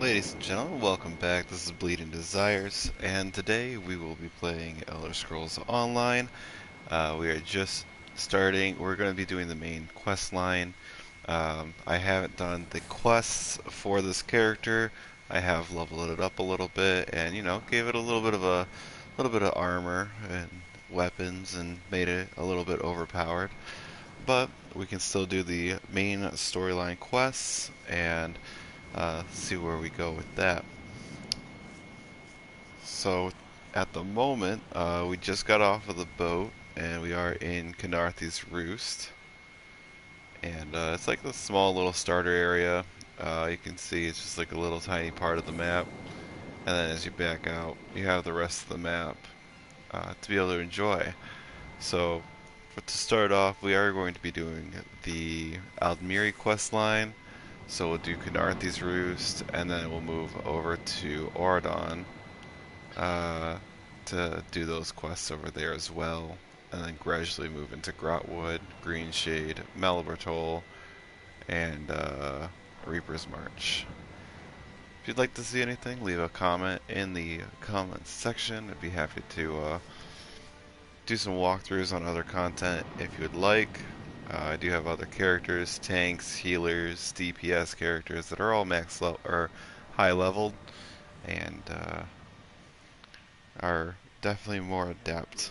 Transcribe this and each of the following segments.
Ladies and gentlemen, welcome back. This is Bleeding Desires, and today we will be playing Elder Scrolls Online. We are just starting. We're going to be doing the main quest line. I haven't done the quests for this character. I have leveled it up a little bit, and gave it a little bit of armor and weapons, and made it a little bit overpowered. But we can still do the main storyline quests and see where we go with that. So, at the moment, we just got off of the boat, and we are in Canarthy's Roost. And it's like a small little starter area. You can see it's just like a little tiny part of the map. And then as you back out, you have the rest of the map to be able to enjoy. So, to start off, we are going to be doing the Aldmiri quest line. So we'll do Canarthy's Roost, and then we'll move over to Ordon to do those quests over there as well, and then gradually move into Grotwood, Greenshade, Malabratol, and Reaper's March. If you'd like to see anything, leave a comment in the comments section. I'd be happy to do some walkthroughs on other content if you would like. I do have other characters, tanks, healers, DPS characters that are all max level or high leveled, and are definitely more adept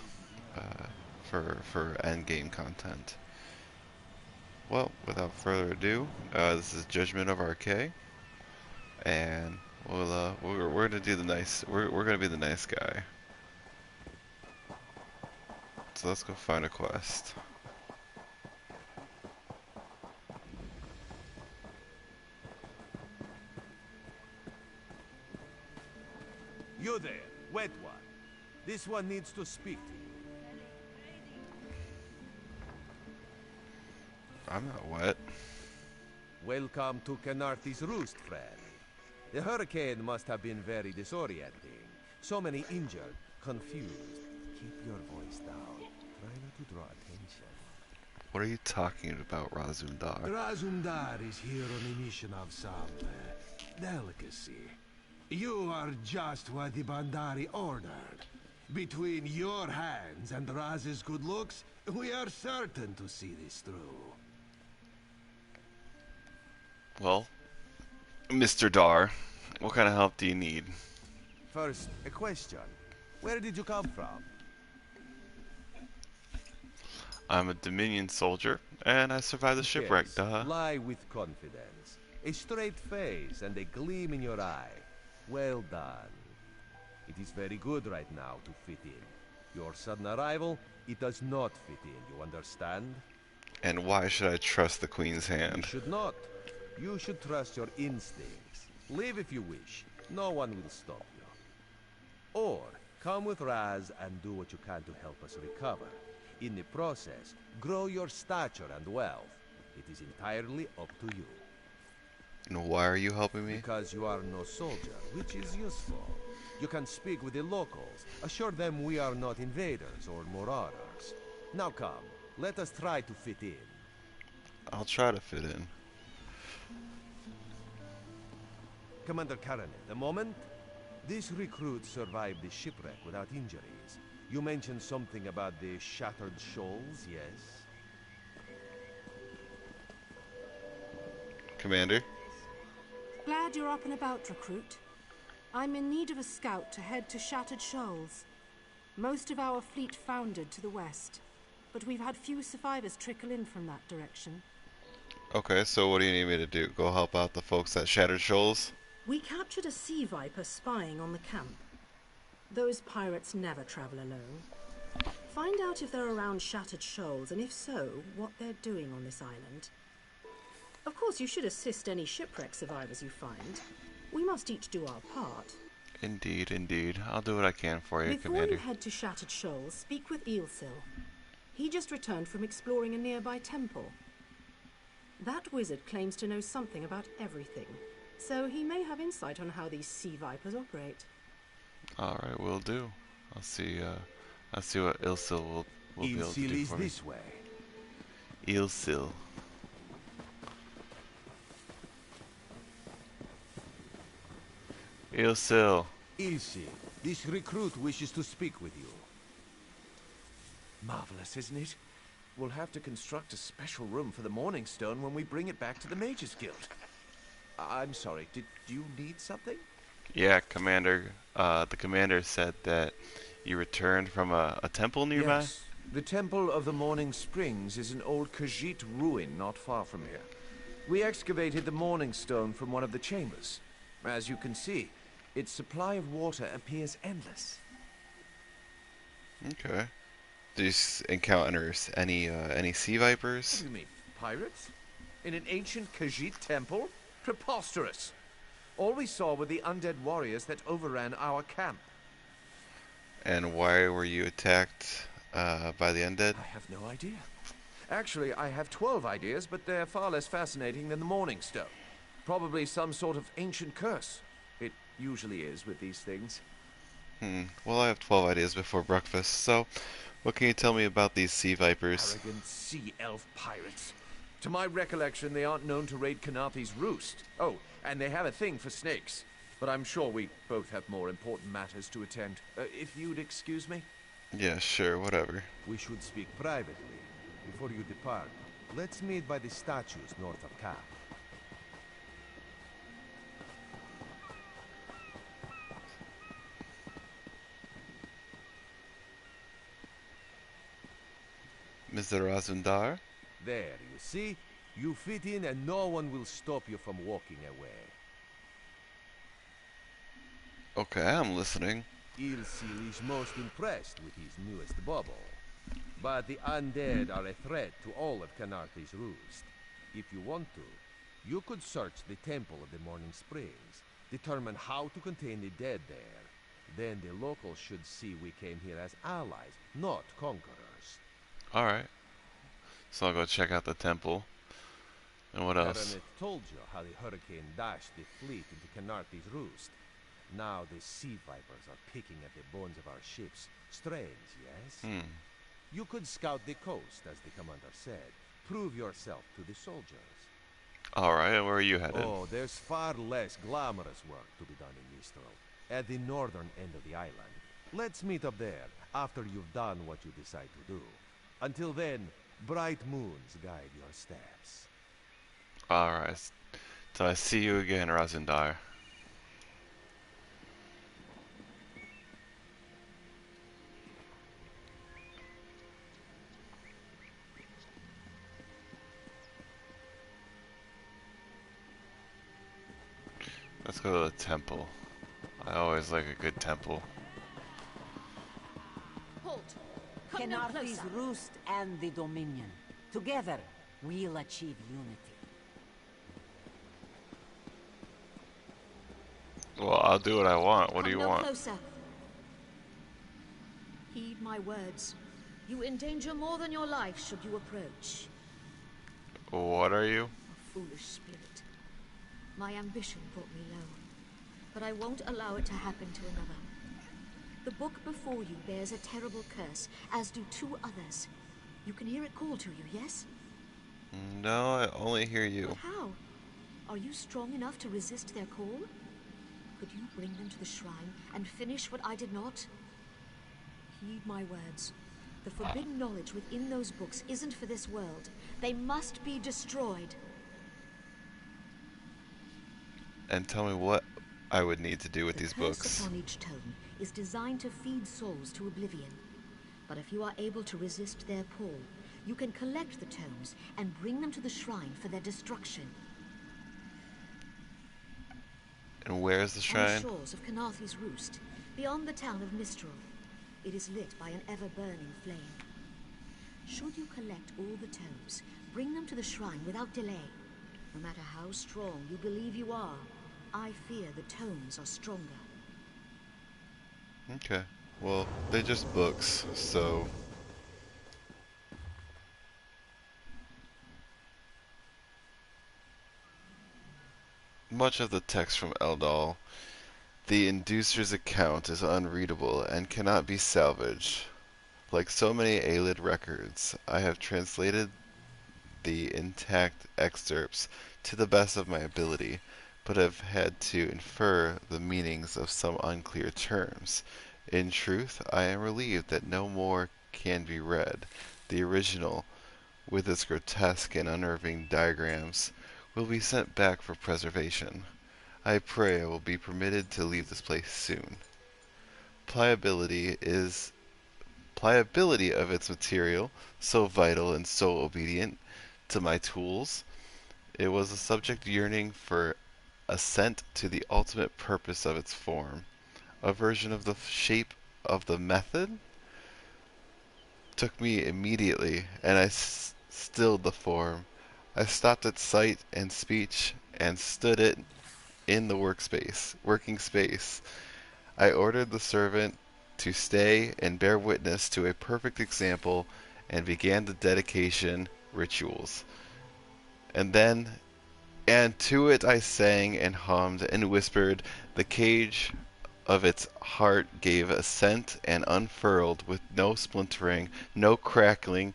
for end game content. Well, without further ado, this is Judgment of RK, and we're gonna do the nice. We're gonna be the nice guy. So let's go find a quest. You there, wet one. This one needs to speak to you. I'm not wet. Welcome to Canarthy's Roost, friend. The hurricane must have been very disorienting. So many injured, confused. Keep your voice down. Try not to draw attention. What are you talking about, Razumdar? Razumdar is here on a mission of some delicacy. You are just what the Bandari ordered. Between your hands and Raz's good looks, we are certain to see this through. Well, Mr. Dar, what kind of help do you need? First, a question. Where did you come from? I'm a Dominion soldier, and I survived the shipwreck, Yes, duh. lie with confidence. A straight face and a gleam in your eye. Well done. It is very good right now to fit in. Your sudden arrival, it does not fit in, you understand? And why should I trust the Queen's You hand? should not. You should trust your instincts. Leave if you wish. No one will stop you. Or, come with Raz and do what you can to help us recover. In the process, grow your stature and wealth. It is entirely up to you. And why are you helping me? Because you are no soldier, which is useful. You can speak with the locals, assure them we are not invaders or marauders. Now come, let us try to fit in. I'll try to fit in. Commander Karanet, a moment? This recruit survived the shipwreck without injuries. You mentioned something about the Shattered Shoals, yes? Commander? Glad you're up and about, recruit. I'm in need of a scout to head to Shattered Shoals. Most of our fleet foundered to the west, but we've had few survivors trickle in from that direction. Okay, so what do you need me to do? Go help out the folks at Shattered Shoals? We captured a sea viper spying on the camp. Those pirates never travel alone. Find out if they're around Shattered Shoals, and if so, what they're doing on this island. Of course, you should assist any shipwreck survivors you find. We must each do our part. Indeed, indeed. I'll do what I can for you, Before Commander. you head to Shattered Shoals, speak with Eelsil. He just returned from exploring a nearby temple. That wizard claims to know something about everything, so he may have insight on how these sea vipers operate. Alright, will do. I'll see what Ilsil will be able to Eelsil do is for me. this way. Ilsil. Ilsil. Ilse, this recruit wishes to speak with you. Marvelous, isn't it? We'll have to construct a special room for the Morning Stone when we bring it back to the Mages Guild. I'm sorry, did you need something? Yeah, Commander. The commander said that you returned from a temple nearby? Yes. The Temple of the Morning Springs is an old Khajiit ruin not far from here. We excavated the Morning Stone from one of the chambers. As you can see, its supply of water appears endless. Okay. Do you encounter any sea What vipers? do you mean, pirates? In an ancient Khajiit temple? Preposterous! All we saw were the undead warriors that overran our camp. And why were you attacked by the undead? I have no idea. Actually, I have 12 ideas, but they're far less fascinating than the Morning Stone. Probably some sort of ancient curse. It usually is with these things. Well, I have 12 ideas before breakfast, so what can you tell me about these sea vipers? Arrogant sea elf pirates. To my recollection, they aren't known to raid Kanathi's roost. Oh, and they have a thing for snakes. But I'm sure we both have more important matters to attend. If you'd excuse me? Yeah, sure, whatever. We should speak privately. Before you depart, let's meet by the statues north of camp. Mr. Razundar? There, you see? You fit in and no one will stop you from walking away. Okay, I'm listening. Ilsil is most impressed with his newest bubble. But the undead are a threat to all of Canarthe's roost. If you want to, you could search the Temple of the Morning Springs, determine how to contain the dead there. Then the locals should see we came here as allies, not conquerors. Alright. So I'll go check out the temple. And what else? Baronet told you how the hurricane dashed the fleet into Canarthe's roost. Now the sea vipers are picking at the bones of our ships. Strange, yes? You could scout the coast, as the commander said. Prove yourself to the soldiers. Alright, and where are you headed? Oh, there's far less glamorous work to be done in Mistral, at the northern end of the island. Let's meet up there, after you've done what you decide to do. Until then, bright moons guide your steps. Alright. So I see you again, Razundar. Let's go to the temple. I always like a good temple. Halt! Come no Canarthe's closer. roost and the Dominion. Together, we'll achieve unity. Well, I'll do what I want. What do you Come no want? closer. Heed my words. You endanger more than your life should you approach. What are you? A foolish spirit. My ambition brought me low, but I won't allow it to happen to another. The book before you bears a terrible curse, as do 2 others. You can hear it call to you, yes? No, I only hear you. But how? Are you strong enough to resist their call? Could you bring them to the shrine and finish what I did not? Heed my words. The forbidden knowledge within those books isn't for this world. They must be destroyed. And tell me what I would need to do with these The curse books. upon each tome is designed to feed souls to oblivion. But if you are able to resist their pull, you can collect the tomes and bring them to the shrine for their destruction. And where's the On shrine? the shores of Canarthe's roost, beyond the town of Mistral, it is lit by an ever-burning flame. Should you collect all the tomes, bring them to the shrine without delay. No matter how strong you believe you are, I fear the tomes are stronger. Okay. Well, they're just books, so... Much of the text from Eldal, the Inducer's account is unreadable and cannot be salvaged. Like so many Aelid records, I have translated the intact excerpts to the best of my ability, but have had to infer the meanings of some unclear terms. In truth, I am relieved that no more can be read. The original, with its grotesque and unnerving diagrams, will be sent back for preservation. I pray I will be permitted to leave this place soon. Pliability of its material, so vital and so obedient to my tools. It was a subject yearning for assent to the ultimate purpose of its form. Aversion of the shape of the method took me immediately, and I stilled the form. I stopped at sight and speech and stood it in the working space. I ordered the servant to stay and bear witness to a perfect example and began the dedication rituals. And to it I sang and hummed and whispered. The cage of its heart gave assent and unfurled with no splintering, no crackling,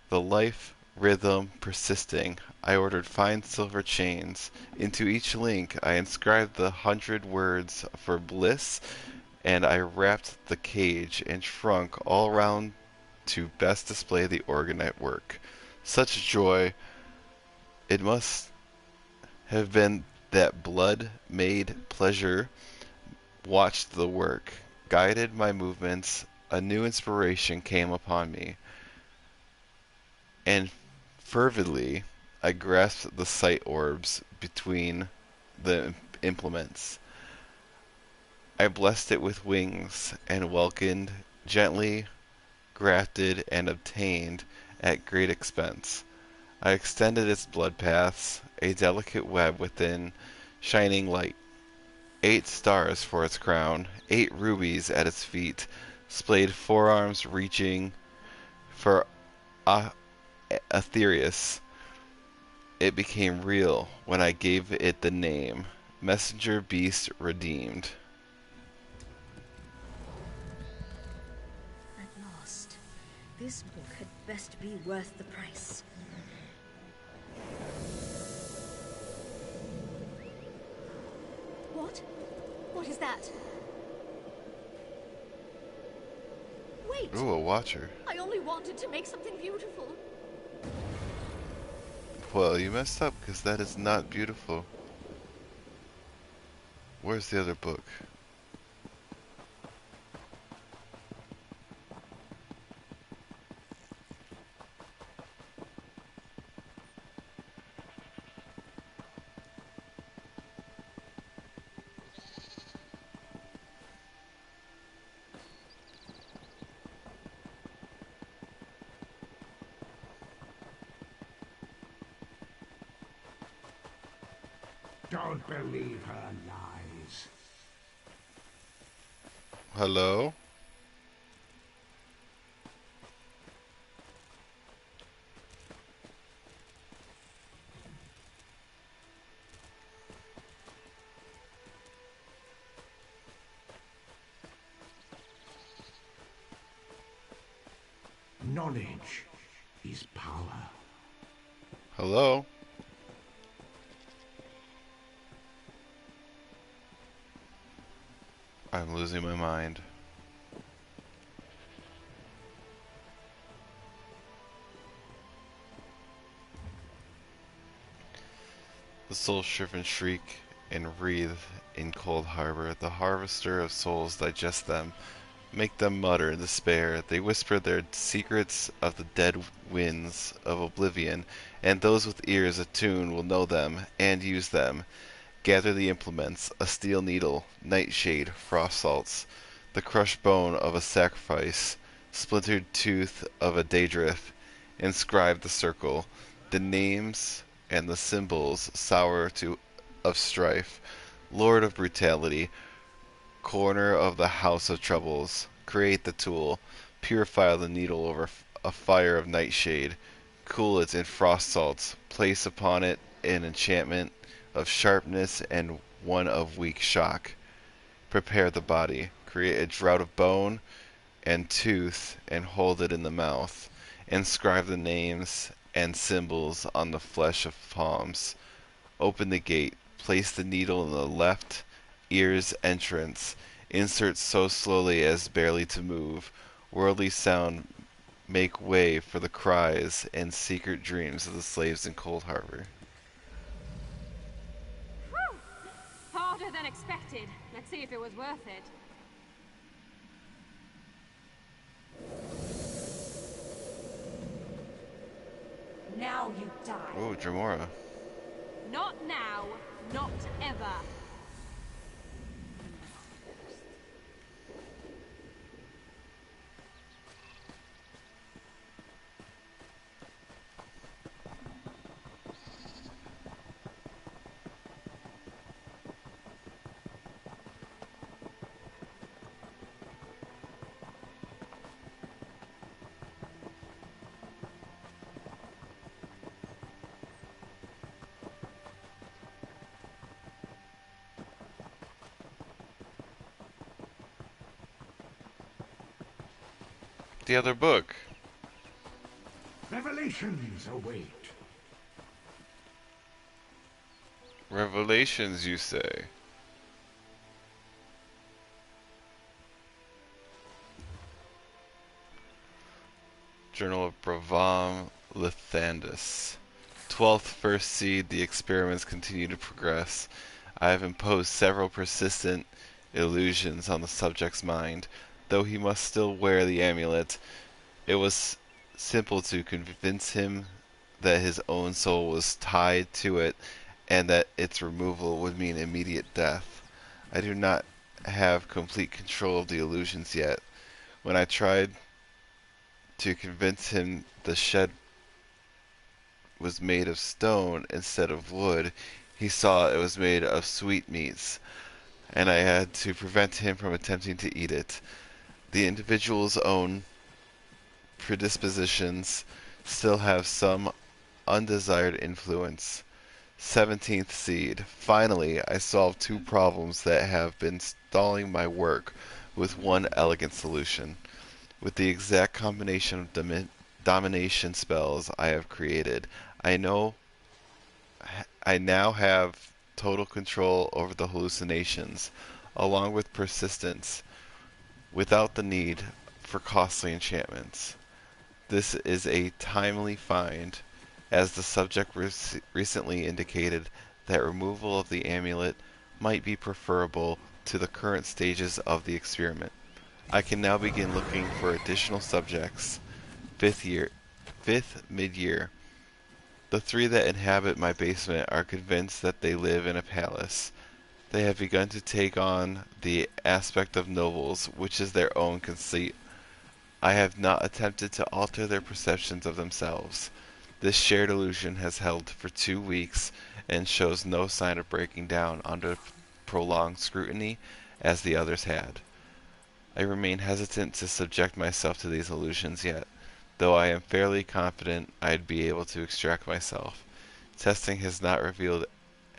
the life rhythm persisting. I ordered fine silver chains. Into each link I inscribed the 100 words for bliss, and I wrapped the cage and trunk all round to best display the organ at work. Such joy it must have been that blood made pleasure watched the work, guided my movements. A new inspiration came upon me, and fervidly I grasped the sight orbs between the implements. I blessed it with wings, and welcomed, gently grafted, and obtained at great expense. I extended its blood paths, a delicate web within shining light. 8 stars for its crown, 8 rubies at its feet, splayed forearms reaching for Aetherius. It became real when I gave it the name, Messenger Beast Redeemed. At last. This book had best be worth the price. What? What is that? Wait! Ooh, a watcher. I only wanted to make something beautiful. Well, you messed up, because that is not beautiful. Where's the other book? Don't believe her lies. Hello? Knowledge is power. Hello? I'm losing my mind. The soul-shriven shriek and wreathe in cold harbor. The harvester of souls digest them, make them mutter in despair. They whisper their secrets of the dead winds of oblivion, and those with ears attuned will know them and use them. Gather the implements, a steel needle, nightshade, frost salts, the crushed bone of a sacrifice, splintered tooth of a daedrift. Inscribe the circle, the names and the symbols sour of strife, lord of brutality, corner of the house of troubles. Create the tool, purify the needle over a fire of nightshade, cool it in frost salts, place upon it an enchantment of sharpness and one of weak shock. Prepare the body, create a draught of bone and tooth, and hold it in the mouth. Inscribe the names and symbols on the flesh of palms. Open the gate, place the needle in the left ear's entrance. Insert so slowly as barely to move. Worldly sound make way for the cries and secret dreams of the slaves in Cold Harbor. Whew. Harder than expected. Let's see if it was worth it. Now you die. Oh, Dremora. Not now, not ever. The other book. Revelations await. Revelations, you say? Journal of Bravam Lithandus. 12th First Seed, the experiments continue to progress. I have imposed several persistent illusions on the subject's mind. Though he must still wear the amulet, it was simple to convince him that his own soul was tied to it and that its removal would mean immediate death. I do not have complete control of the illusions yet. When I tried to convince him the shed was made of stone instead of wood, he saw it was made of sweetmeats, and I had to prevent him from attempting to eat it. The individual's own predispositions still have some undesired influence. 17th Seed. Finally, I solved two problems that have been stalling my work with one elegant solution. With the exact combination of domination spells I have created, I now have total control over the hallucinations, along with persistence, without the need for costly enchantments. This is a timely find, as the subject recently indicated that removal of the amulet might be preferable to the current stages of the experiment. I can now begin looking for additional subjects. 5th mid-year. The three that inhabit my basement are convinced that they live in a palace. They have begun to take on the aspect of nobles, which is their own conceit. I have not attempted to alter their perceptions of themselves. This shared illusion has held for 2 weeks and shows no sign of breaking down under prolonged scrutiny as the others had. I remain hesitant to subject myself to these illusions yet, though I am fairly confident I'd be able to extract myself. Testing has not revealed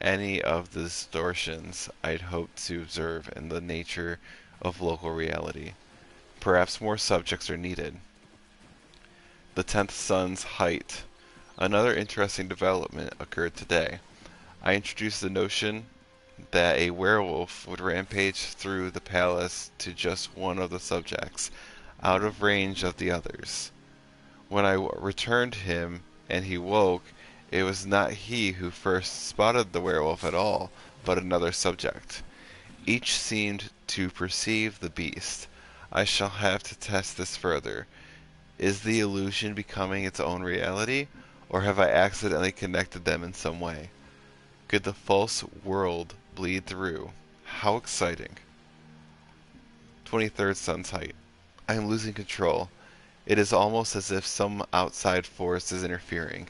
any of the distortions I'd hoped to observe in the nature of local reality. Perhaps more subjects are needed. The 10th Sun's height. Another interesting development occurred today. I introduced the notion that a werewolf would rampage through the palace to just one of the subjects, out of range of the others. When I returned him and he woke, it was not he who first spotted the werewolf at all, but another subject. Each seemed to perceive the beast. I shall have to test this further. Is the illusion becoming its own reality, or have I accidentally connected them in some way? Could the false world bleed through? How exciting. 23rd Sun's height. I am losing control. It is almost as if some outside force is interfering.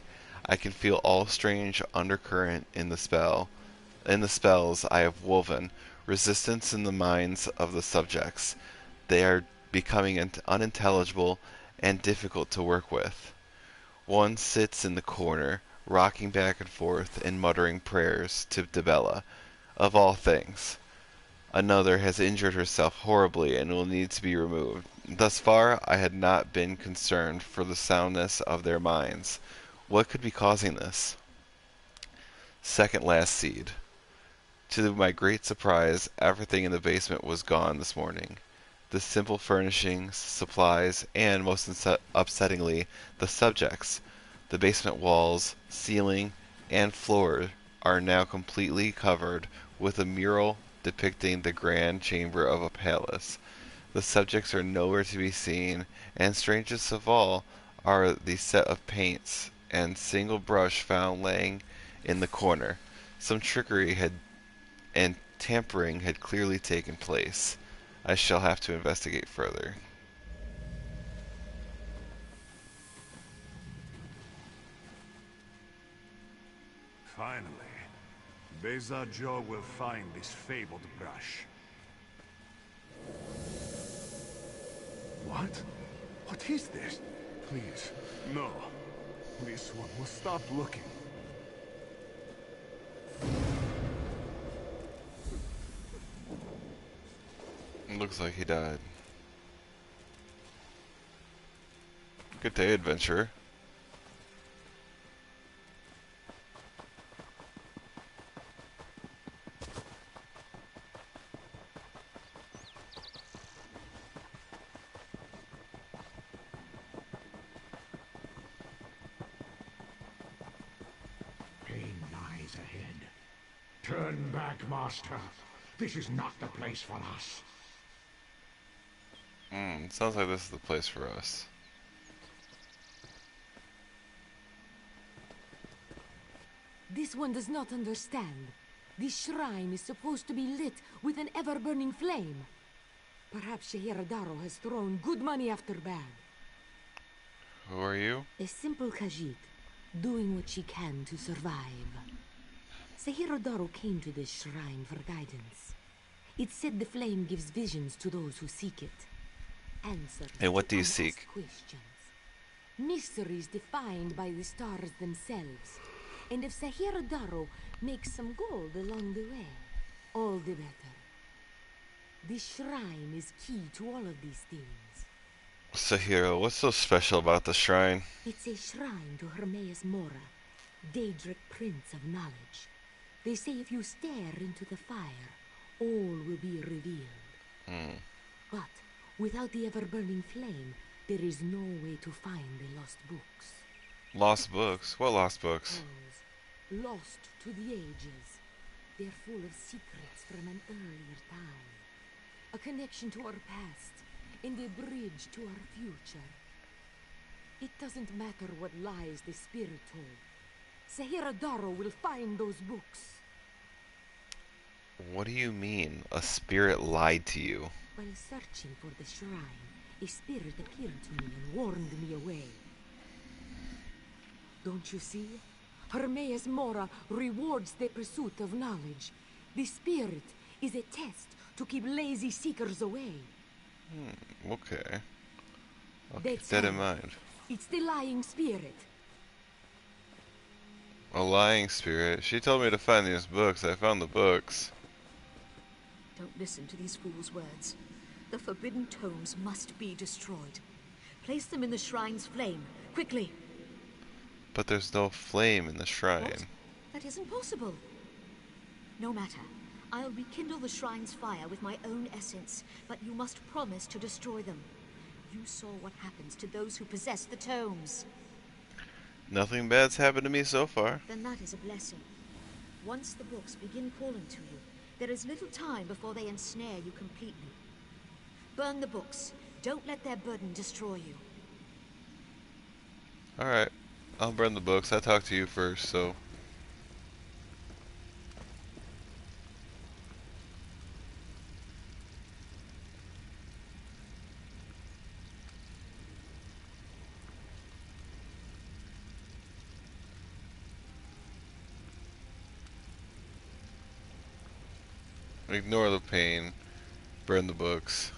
I can feel all strange undercurrent in the spells I have woven, resistance in the minds of the subjects. They are becoming unintelligible and difficult to work with. One sits in the corner, rocking back and forth and muttering prayers to Debella, of all things. Another has injured herself horribly and will need to be removed. Thus far, I had not been concerned for the soundness of their minds. What could be causing this? Second last seed. To my great surprise, everything in the basement was gone this morning. The simple furnishings, supplies, and, most upsettingly, the subjects. The basement walls, ceiling, and floor are now completely covered with a mural depicting the grand chamber of a palace. The subjects are nowhere to be seen, and strangest of all are the set of paints and single brush found laying in the corner. Some trickery and tampering had clearly taken place. I shall have to investigate further. Finally, Beza Joe will find this fabled brush. What? What is this? Please, no. This one will stop looking. Looks like he died. Good day, adventurer. Pain lies ahead. Turn back, Master. This is not the place for us. Sounds like this is the place for us. This one does not understand. This shrine is supposed to be lit with an ever-burning flame. Perhaps Shehiradaro has thrown good money after bad. Who are you? A simple Khajiit, doing what she can to survive. Shehiradaro came to this shrine for guidance. It said the flame gives visions to those who seek it. Answers And what to do you unasked seek? questions. Mysteries defined by the stars themselves. And if Shehiradaro makes some gold along the way, all the better. This shrine is key to all of these things. Sahiro, what's so special about the shrine? It's a shrine to Hermes Mora, Daedric Prince of Knowledge. They say if you stare into the fire, all will be revealed. But without the ever-burning flame, there is no way to find the lost books. Lost books? What lost books? Those lost to the ages. They're full of secrets from an earlier time. A connection to our past, and a bridge to our future. It doesn't matter what lies the spirit told. Shehiradaro will find those books. What do you mean? A spirit lied to you? While searching for the shrine, a spirit appeared to me and warned me away. Don't you see? Hermes Mora rewards the pursuit of knowledge. The spirit is a test to keep lazy seekers away. Okay. I'll keep That's that in all. mind. It's the lying spirit. A lying spirit. She told me to find these books. I found the books. Don't listen to these fools' words. The forbidden tomes must be destroyed. Place them in the shrine's flame, quickly. But there's no flame in the shrine. What? That isn't possible. No matter. I'll rekindle the shrine's fire with my own essence, but you must promise to destroy them. You saw what happens to those who possess the tomes. Nothing bad's happened to me so far. Then that is a blessing. Once the books begin calling to you, there is little time before they ensnare you completely. Burn the books. Don't let their burden destroy you. Alright. I'll burn the books. I talked to you first, so... Ignore the pain. Burn the books.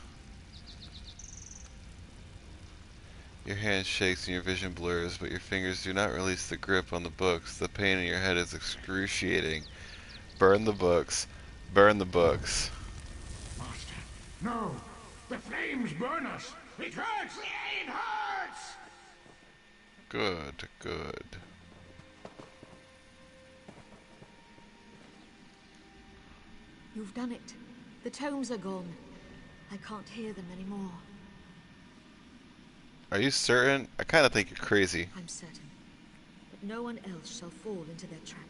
Your hand shakes and your vision blurs, but your fingers do not release the grip on the books. The pain in your head is excruciating. Burn the books. Burn the books. Master, no! The flames burn us! It hurts! It hurts! Good, good. You've done it. The tomes are gone. I can't hear them anymore. Are you certain? I kind of think you're crazy. I'm certain. But no one else shall fall into their trap.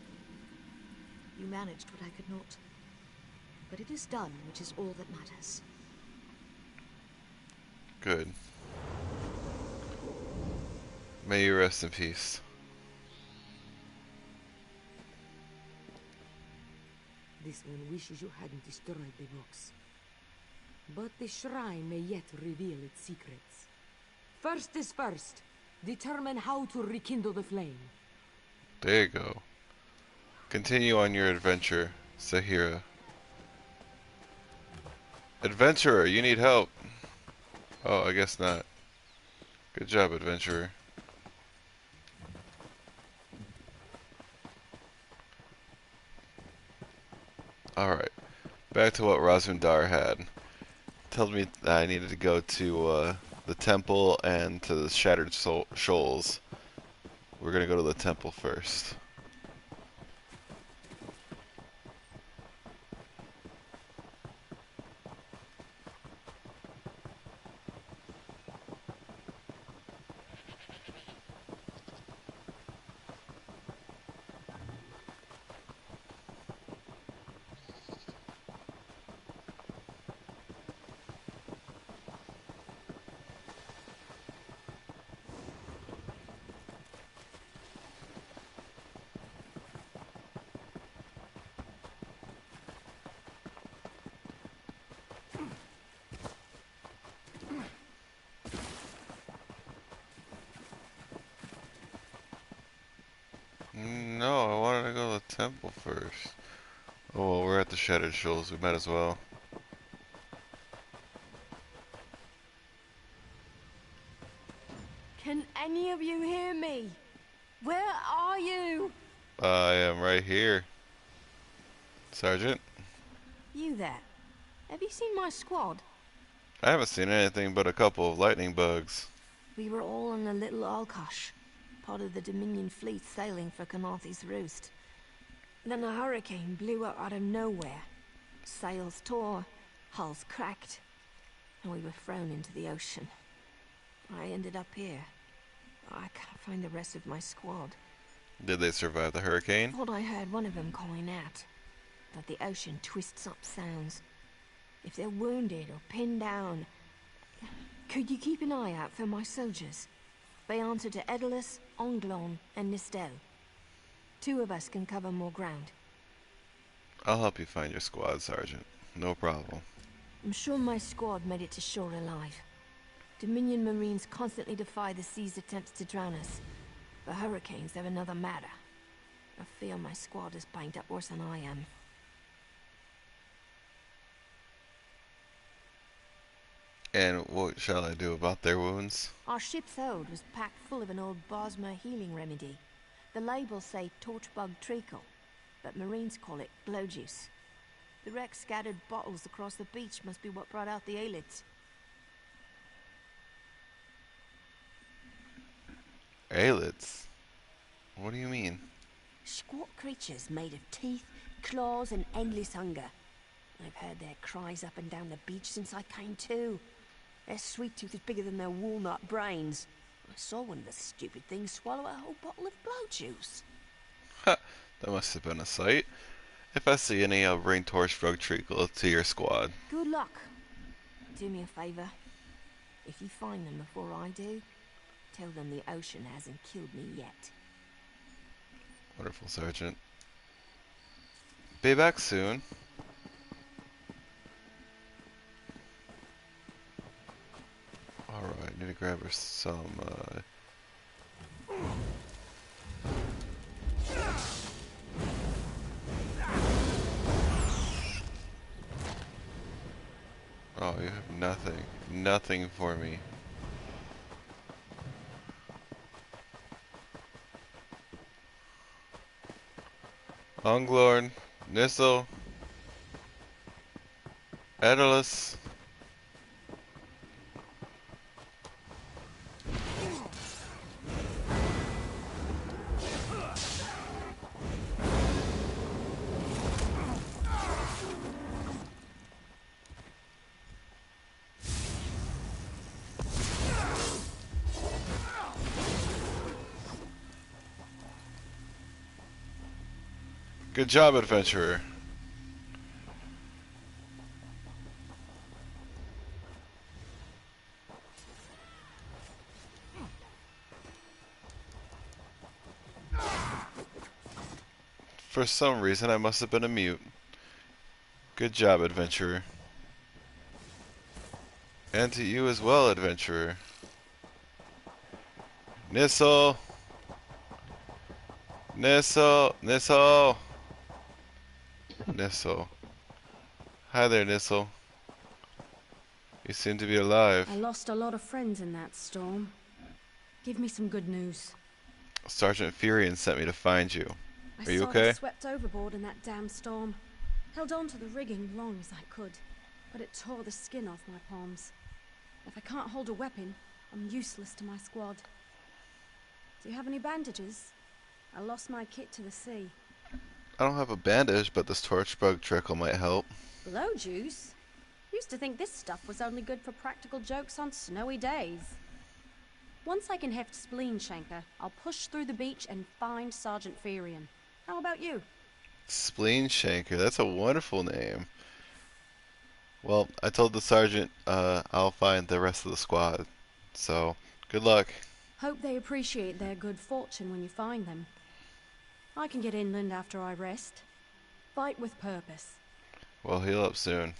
You managed what I could not. But it is done, which is all that matters. Good. May you rest in peace. This one wishes you hadn't destroyed the box. But the shrine may yet reveal its secrets. First is first. Determine how to rekindle the flame. There you go. Continue on your adventure, Sahira. Adventurer, you need help. Oh, I guess not. Good job, adventurer. Alright. Back to what Razmundar had. Told me that I needed to go to the temple and to the Shattered Shoals. We're gonna go to the temple first. No, I wanted to go to the temple first. Oh well, we're at the Shattered Shoals, we might as well. Can any of you hear me? Where are you? I am right here. Sergeant? You there. Have you seen my squad? I haven't seen anything but a couple of lightning bugs. We were all on a little Alkosh, part of the Dominion fleet sailing for Canarthy's Roost. Then a hurricane blew up out of nowhere. Sails tore, hulls cracked, and we were thrown into the ocean. I ended up here. I can't find the rest of my squad. Did they survive the hurricane? Thought I heard one of them calling out, but the ocean twists up sounds. If they're wounded or pinned down, could you keep an eye out for my soldiers? They answer to Edalus, Onglon, and Nistel. 2 of us can cover more ground. I'll help you find your squad, Sergeant. No problem. I'm sure my squad made it to shore alive. Dominion Marines constantly defy the sea's attempts to drown us. The hurricanes, they're another matter. I feel my squad is banged up worse than I am. And what shall I do about their wounds? Our ship's hold was packed full of an old Bosmer healing remedy. The labels say torchbug treacle, but Marines call it glow juice. The wreck scattered bottles across the beach must be what brought out the aelids. Aelids? What do you mean? Squat creatures made of teeth, claws, and endless hunger. I've heard their cries up and down the beach since I came to. Their sweet tooth is bigger than their walnut brains. I saw one of the stupid things swallow a whole bottle of blow juice. Ha! That must have been a sight. If I see any, I'll bring torchbug treacle to your squad. Good luck. Do me a favor. If you find them before I do, tell them the ocean hasn't killed me yet. Wonderful, Sergeant. Be back soon. Alright, need to grab her some, Oh, you have nothing. Nothing for me. Unglorn, Nissel, Edalus. Good job, adventurer. For some reason, I must have been a mute. Good job, adventurer. And to you as well, adventurer. Nissel! Nissel! Nissel! Nissel. Hi there, Nissel. You seem to be alive. I lost a lot of friends in that storm. Give me some good news. Sergeant Furion sent me to find you. Are you I okay? swept overboard in that damn storm. Held on to the rigging long as I could, but it tore the skin off my palms. If I can't hold a weapon, I'm useless to my squad. Do you have any bandages? I lost my kit to the sea. I don't have a bandage, but this torchbug trickle might help. Blow juice? Used to think this stuff was only good for practical jokes on snowy days. Once I can heft Spleen Shanker, I'll push through the beach and find Sergeant Furion. How about you? Spleen Shanker, that's a wonderful name. Well, I told the sergeant I'll find the rest of the squad. So, good luck. Hope they appreciate their good fortune when you find them. I can get inland after I rest. Fight with purpose. Well, heal up soon.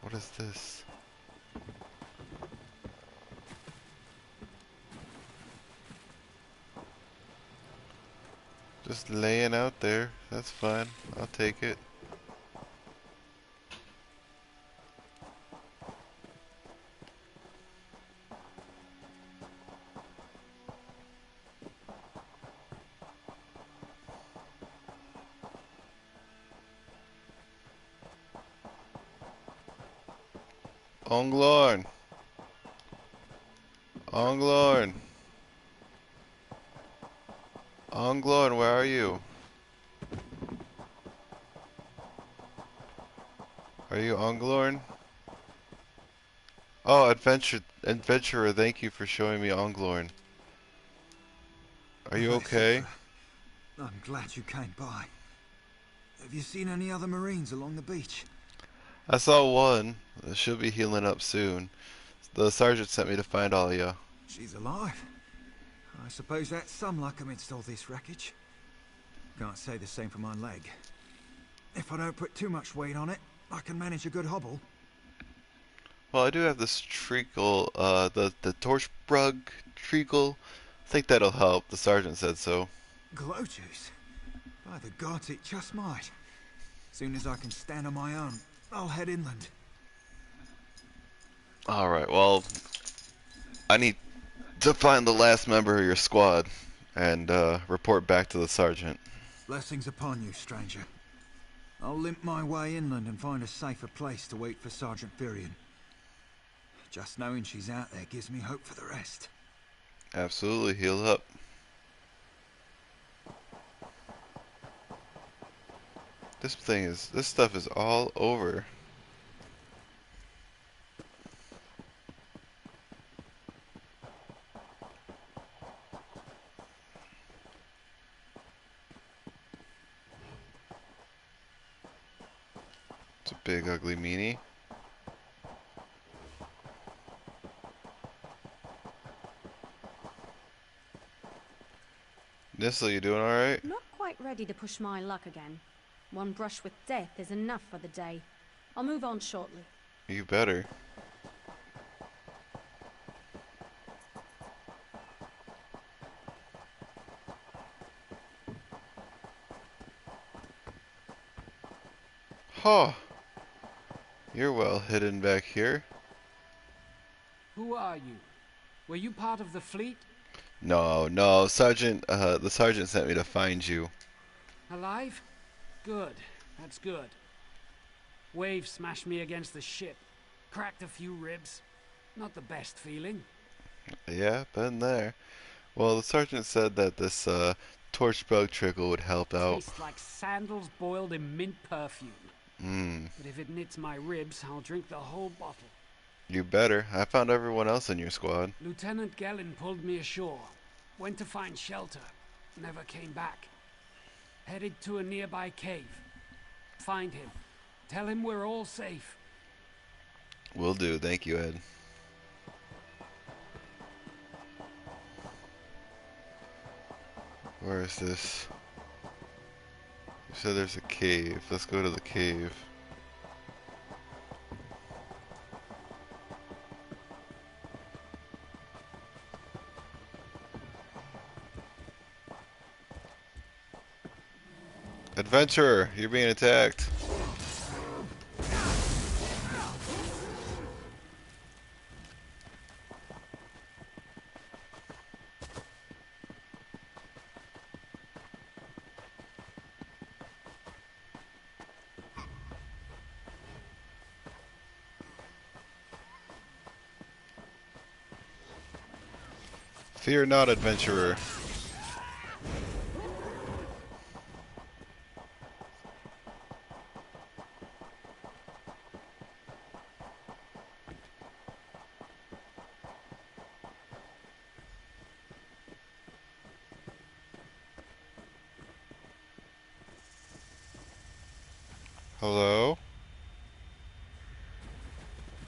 What is this? Just laying out there. That's fine. I'll take it. Onglorn! Onglorn! Onglorn, where are you? Are you Onglorn? Oh, adventurer, thank you for showing me Onglorn. Are you okay? I'm glad you came by. Have you seen any other Marines along the beach? I saw one. She'll be healing up soon. The sergeant sent me to find all ya. She's alive. I suppose that's some luck amidst all this wreckage. Can't say the same for my leg. If I don't put too much weight on it, I can manage a good hobble. Well, I do have this treacle, the torchbug treacle. I think that'll help. The sergeant said so. Glow juice? By the gods, it just might. Soon as I can stand on my own, I'll head inland. Alright, well, I need to find the last member of your squad and report back to the sergeant. Blessings upon you, stranger. I'll limp my way inland and find a safer place to wait for Sergeant Furion. Just knowing she's out there gives me hope for the rest. Absolutely, heal up. This stuff is all over. It's a big ugly meanie. Nissel, you doing alright? Not quite ready to push my luck again. One brush with death is enough for the day. I'll move on shortly. You better. Huh. You're well hidden back here. Who are you? Were you part of the fleet? No, Sergeant, the sergeant sent me to find you. Alive? Good. That's good. Waves smashed me against the ship. Cracked a few ribs. Not the best feeling. Yeah, been there. Well, the sergeant said that this, torchbug trickle would help out. Tastes like sandals boiled in mint perfume. Mmm. But if it knits my ribs, I'll drink the whole bottle. You better. I found everyone else in your squad. Lieutenant Gellin pulled me ashore. Went to find shelter. Never came back. Headed to a nearby cave. Find him. Tell him we're all safe. Will do. Thank you, Ed. Where is this? You said there's a cave. Let's go to the cave. Adventurer, you're being attacked. Fear not, adventurer. Hello?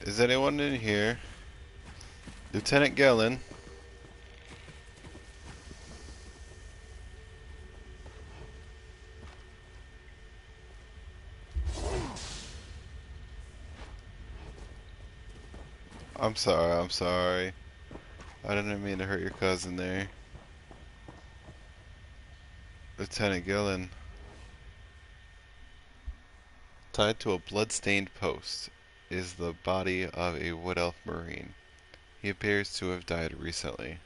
Is anyone in here? Lieutenant Gellin? I'm sorry, I'm sorry. I didn't mean to hurt your cousin there. Lieutenant Gellin. Tied to a blood-stained post is the body of a wood elf marine. He appears to have died recently.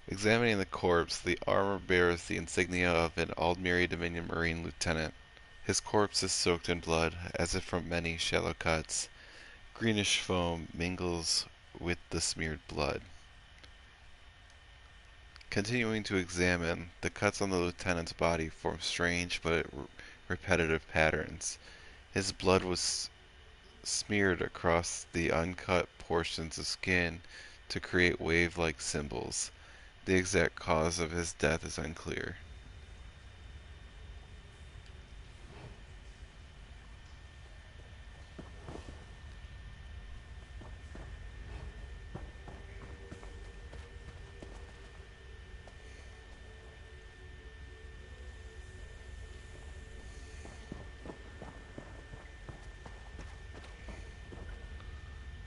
Examining the corpse, the armor bears the insignia of an Aldmiri Dominion Marine lieutenant. His corpse is soaked in blood, as if from many shallow cuts. Greenish foam mingles with the smeared blood. Continuing to examine, the cuts on the lieutenant's body form strange but repetitive patterns. His blood was smeared across the uncut portions of skin to create wave-like symbols. The exact cause of his death is unclear.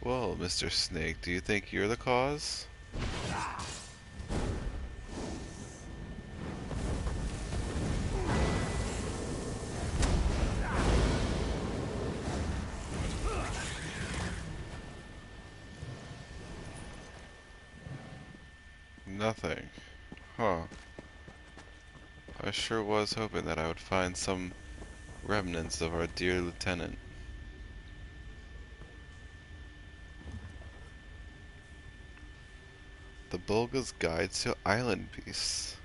Well, Mr. Snake, do you think you're the cause? Nothing. Huh. I sure was hoping that I would find some remnants of our dear lieutenant. The Bulga's Guide to Island Beasts.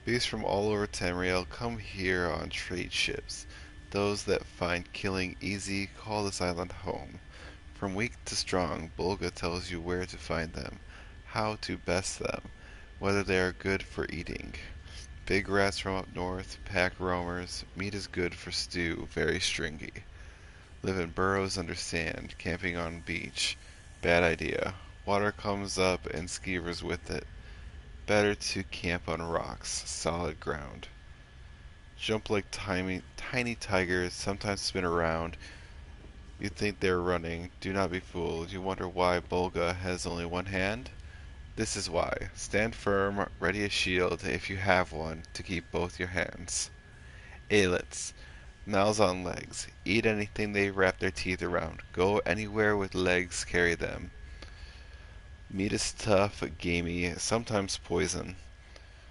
Beasts from all over Tamriel come here on trade ships. Those that find killing easy call this island home. From weak to strong, Bulga tells you where to find them, how to best them, whether they are good for eating. Big rats from up north, pack roamers, meat is good for stew, very stringy. Live in burrows under sand, camping on beach, bad idea. Water comes up and skeevers with it. Better to camp on rocks, solid ground. Jump like tiny tigers, sometimes spin around. You think they're running, do not be fooled. You wonder why Bulga has only one hand? This is why. Stand firm, ready a shield if you have one, to keep both your hands. Aelets. Mouths on legs. Eat anything they wrap their teeth around. Go anywhere with legs, carry them. Meat is tough, gamey, sometimes poison.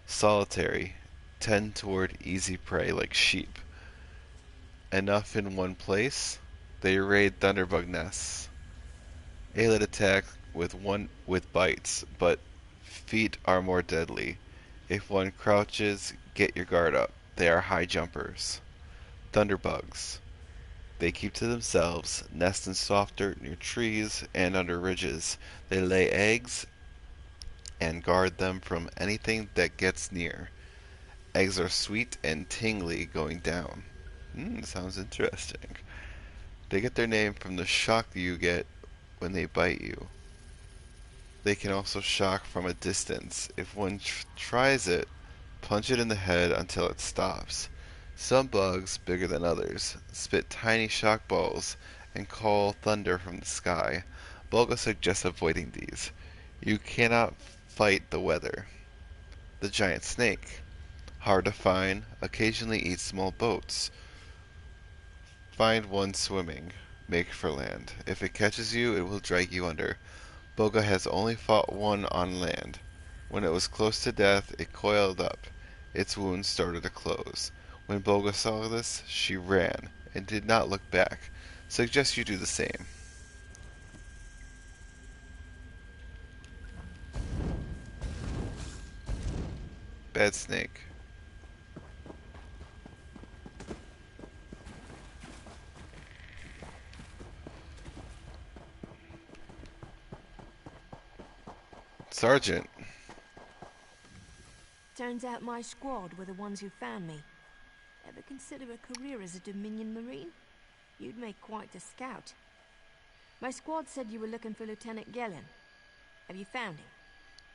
Solitary. Tend toward easy prey like sheep. Enough in one place. They raid Thunderbug nests. Aelid attack with bites, but feet are more deadly. If one crouches, get your guard up. They are high jumpers. Thunderbugs. They keep to themselves, nest in soft dirt near trees and under ridges. They lay eggs and guard them from anything that gets near. Eggs are sweet and tingly going down. Sounds interesting. They get their name from the shock you get when they bite you. They can also shock from a distance. If one tries it, punch it in the head until it stops. Some bugs, bigger than others, spit tiny shock balls and call thunder from the sky. Bulga suggests avoiding these. You cannot fight the weather. The giant snake. Hard to find, occasionally eats small boats. Find one swimming. Make for land. If it catches you, it will drag you under. Bulga has only fought one on land. When it was close to death, it coiled up. Its wounds started to close. When Bulga saw this, she ran and did not look back. Suggest you do the same. Bad snake. Sergeant. Turns out my squad were the ones who found me. Ever consider a career as a Dominion Marine? You'd make quite a scout. My squad said you were looking for Lieutenant Gellin. Have you found him?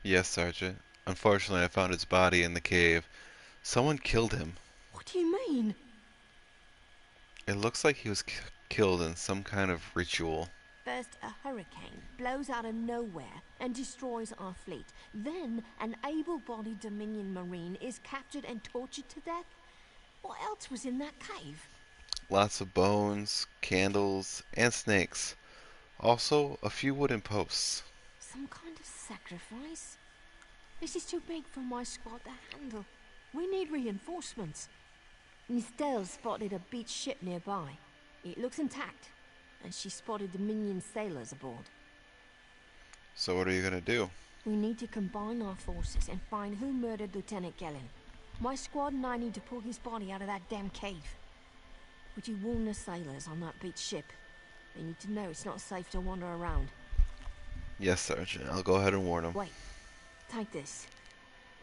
Yes, Sergeant. Unfortunately, I found his body in the cave. Someone killed him. What do you mean? It looks like he was killed in some kind of ritual. First, a hurricane blows out of nowhere and destroys our fleet. Then, an able-bodied Dominion Marine is captured and tortured to death? What else was in that cave? Lots of bones, candles, and snakes. Also, a few wooden posts. Some kind of sacrifice? This is too big for my squad to handle. We need reinforcements. Miss Dale spotted a beached ship nearby. It looks intact, and she spotted Dominion sailors aboard. So what are you gonna do? We need to combine our forces and find who murdered Lieutenant Gellin. My squad and I need to pull his body out of that damn cave. Would you warn the sailors on that beached ship? They need to know it's not safe to wander around. Yes, Sergeant. I'll go ahead and warn them. Wait. Take this.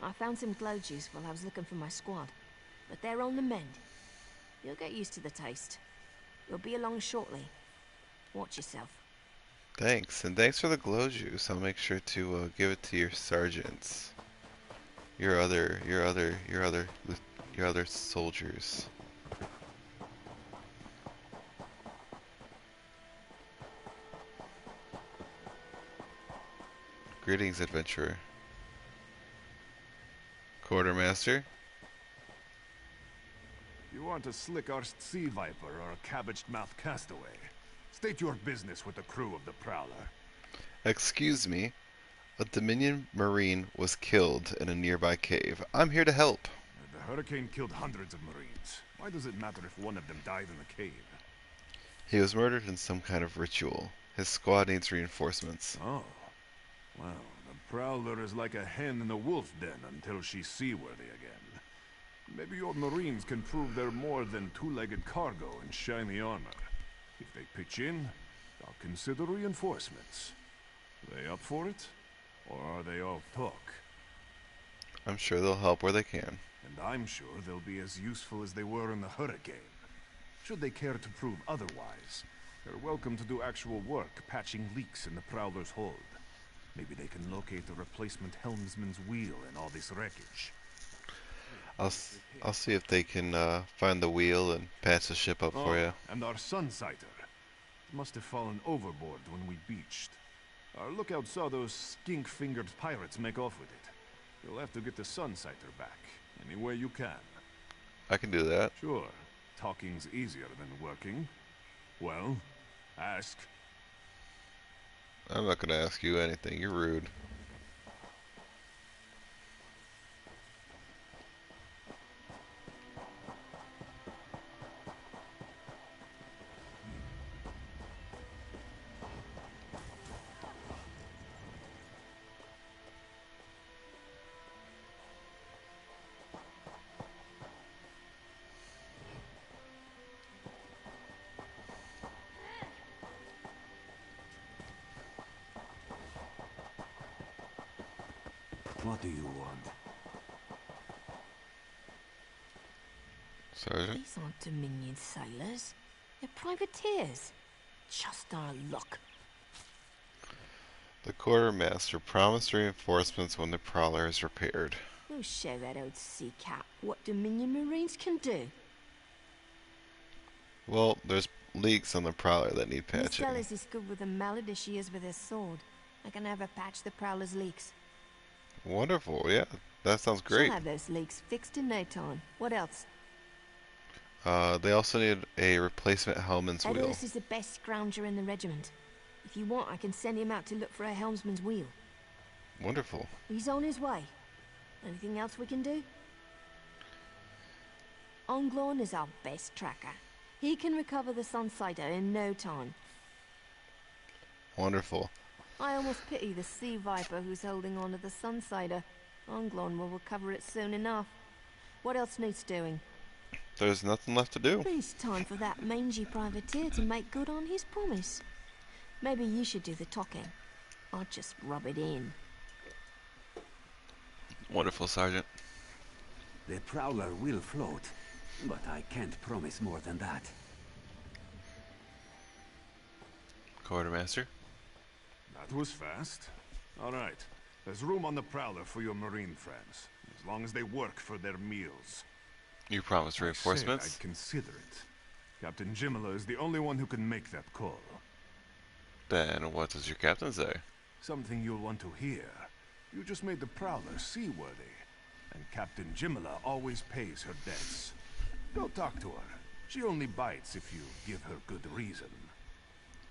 I found some glow juice while I was looking for my squad. But they're on the mend. You'll get used to the taste. You'll be along shortly. Watch yourself. Thanks, and thanks for the glow juice. I'll make sure to give it to your sergeants. Your other soldiers. Greetings, adventurer. Quartermaster. You aren't a slick-arsed sea viper or a cabbage-mouthed castaway. State your business with the crew of the Prowler. Excuse me. A Dominion Marine was killed in a nearby cave. I'm here to help. The hurricane killed hundreds of Marines. Why does it matter if one of them died in the cave? He was murdered in some kind of ritual. His squad needs reinforcements. Oh. Well, the Prowler is like a hen in a wolf den until she's seaworthy again. Maybe your Marines can prove they're more than two-legged cargo in shiny armor. If they pitch in, I'll consider reinforcements. They up for it? Or are they all talk? I'm sure they'll help where they can. And I'm sure they'll be as useful as they were in the hurricane. Should they care to prove otherwise, they're welcome to do actual work patching leaks in the Prowler's hold. Maybe they can locate a replacement helmsman's wheel in all this wreckage. I'll see if they can find the wheel and patch the ship up for you. And our sunsighter. It must have fallen overboard when we beached. Our lookout saw those skink-fingered pirates make off with it. You'll have to get the sunsighter back, any way you can. I can do that. Sure. Talking's easier than working. Well, ask. I'm not gonna ask you anything. You're rude. What do you want? Sergeant? These aren't Dominion sailors. They're privateers. Just our luck. The quartermaster promised reinforcements when the prowler is repaired. We'll show that old sea cat what Dominion Marines can do. Well, there's leaks on the prowler that need Miss patching. Ellis is good with a mallet as she is with her sword. I can have her patch the prowler's leaks. Wonderful, yeah. That sounds great. She'll have those leaks fixed in no time. What else? They also need a replacement helmsman's wheel. Ellis is the best scrounger in the regiment. If you want, I can send him out to look for a helmsman's wheel. Wonderful. He's on his way. Anything else we can do? Onglorn is our best tracker. He can recover the Sunsider in no time. Wonderful. I almost pity the sea viper who's holding on to the Sunsider. Onglorn will recover it soon enough. What else needs doing? There's nothing left to do. It's time for that mangy privateer to make good on his promise. Maybe you should do the talking. I'll just rub it in. Wonderful, Sergeant. The prowler will float, but I can't promise more than that. Quartermaster? That was fast. All right. There's room on the prowler for your marine friends, as long as they work for their meals. You promised reinforcements? I said I'd consider it. Captain Jimala is the only one who can make that call. Then what does your captain say? Something you'll want to hear. You just made the prowler seaworthy, and Captain Jimala always pays her debts. Go talk to her. She only bites if you give her good reason.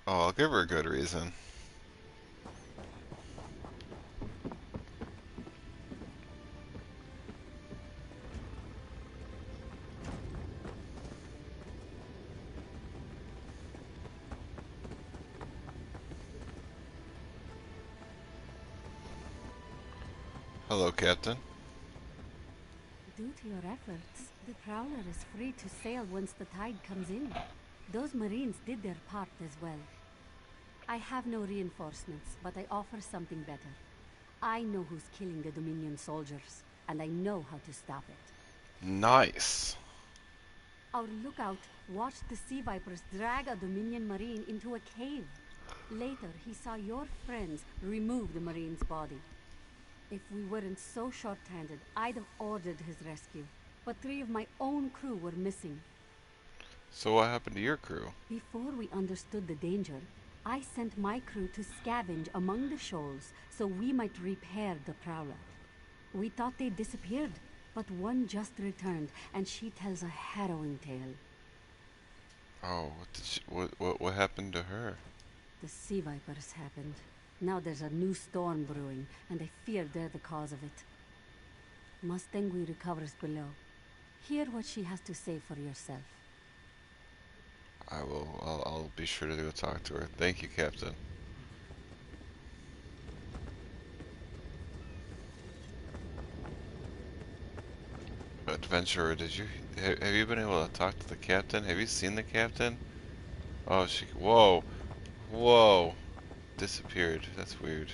Oh, I'll give her a good reason. Hello, Captain. Due to your efforts, the Prowler is free to sail once the tide comes in. Those Marines did their part as well. I have no reinforcements, but I offer something better. I know who's killing the Dominion soldiers, and I know how to stop it. Nice. Our lookout watched the Sea Vipers drag a Dominion Marine into a cave. Later, he saw your friends remove the Marine's body. If we weren't so short-handed, I'd have ordered his rescue. But 3 of my own crew were missing. So what happened to your crew? Before we understood the danger, I sent my crew to scavenge among the shoals so we might repair the Prowler. We thought they disappeared, but one just returned, and she tells a harrowing tale. Oh, what happened to her? The Sea Vipers happened. Now there's a new storm brewing, and I fear they're the cause of it. Mustangui recovers below. Hear what she has to say for yourself. I will. I'll be sure to go talk to her. Thank you, Captain. Adventurer, have you been able to talk to the captain? Have you seen the captain? Oh, whoa, whoa. Disappeared. That's weird.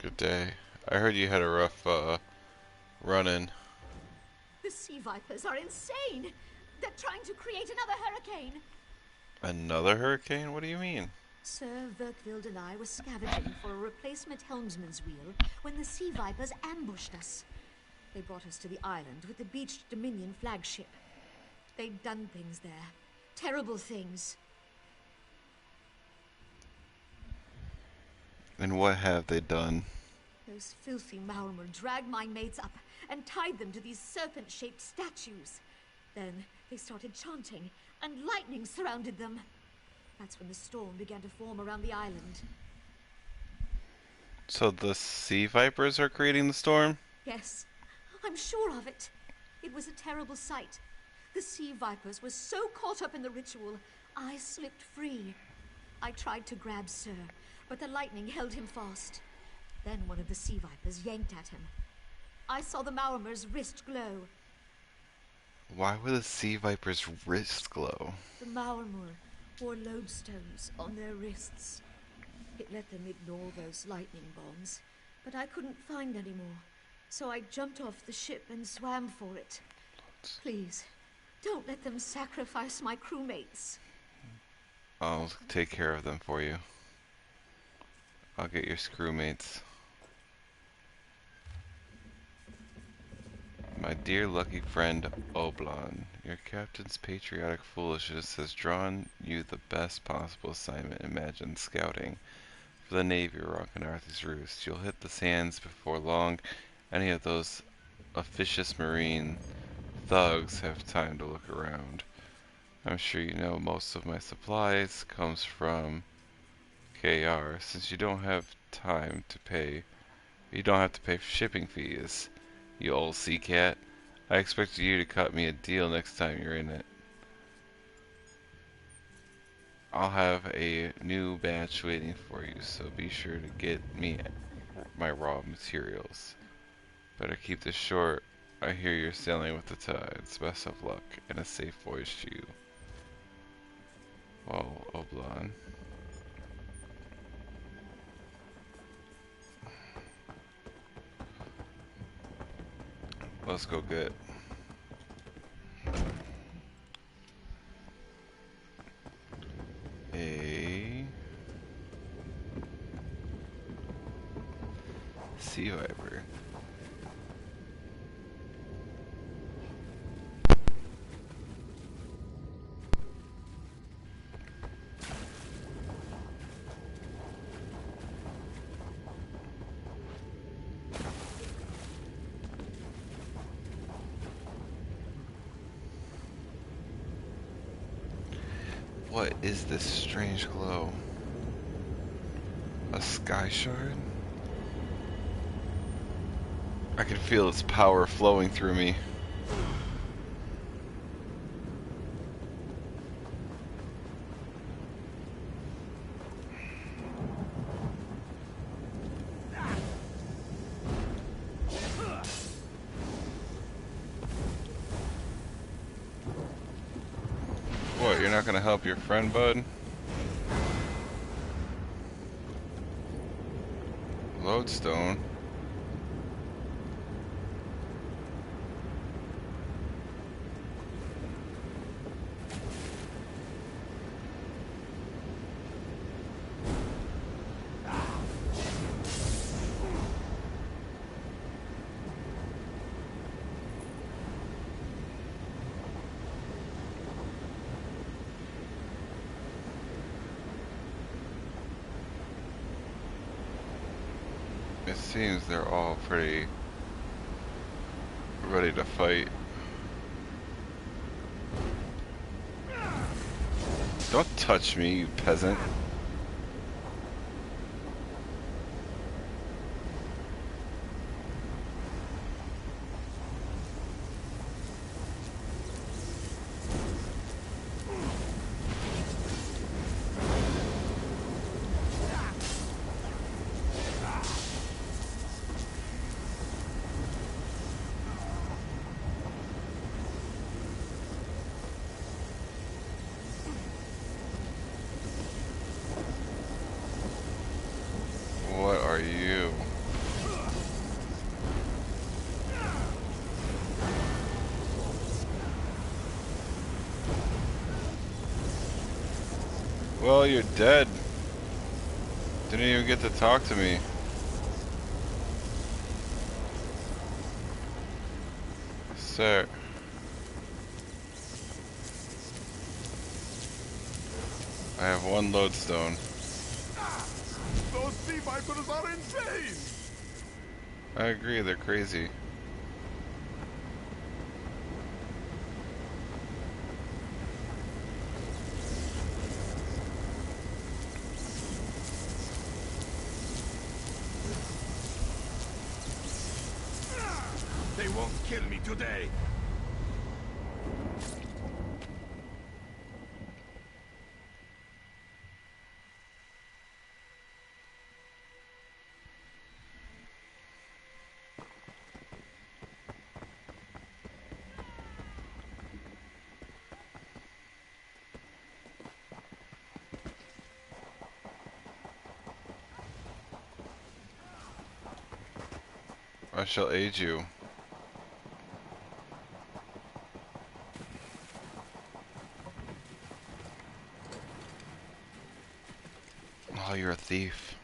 Good day. I heard you had a rough, run-in. The Sea Vipers are insane! They're trying to create another hurricane! Another hurricane? What do you mean? Sir Verkvild and I were scavenging for a replacement helmsman's wheel when the Sea Vipers ambushed us. They brought us to the island with the beached Dominion flagship. They'd done things there. Terrible things. And what have they done? Those filthy Maulmer dragged my mates up and tied them to these serpent-shaped statues. Then they started chanting, and lightning surrounded them. That's when the storm began to form around the island. So the sea vipers are creating the storm? Yes, I'm sure of it. It was a terrible sight. The sea vipers were so caught up in the ritual, I slipped free. I tried to grab Sir, but the lightning held him fast. Then one of the sea vipers yanked at him. I saw the Maormer's wrist glow. Why would the sea viper's wrist glow? The Maormer wore lodestones on their wrists. It let them ignore those lightning bombs, but I couldn't find any more. So I jumped off the ship and swam for it. Please, don't let them sacrifice my crewmates. I'll take care of them for you. I'll get your crewmates. My dear lucky friend Oblon, your captain's patriotic foolishness has drawn you the best possible assignment. Imagine scouting for the Navy around Canarthy's Roost. You'll hit the sands before long. Any of those officious marine thugs have time to look around. I'm sure you know most of my supplies comes from KR. Since you don't have time to pay, you don't have to pay for shipping fees, you old sea cat. I expect you to cut me a deal next time you're in it. I'll have a new batch waiting for you, so be sure to get me my raw materials. Better keep this short. I hear you're sailing with the tides. Best of luck and a safe voyage to you. Well, Oblon. Let's go get a sea viper. What is this strange glow? A sky shard? I can feel its power flowing through me. What, you're not gonna help your friend, bud? Lodestone? It seems they're all pretty ready to fight. Don't touch me, you peasant. What are you? Well, you're dead. Didn't even get to talk to me. Sir. I have one lodestone. Those sea vipers are insane! I agree, they're crazy. today. I shall aid you. Oh, you're a thief.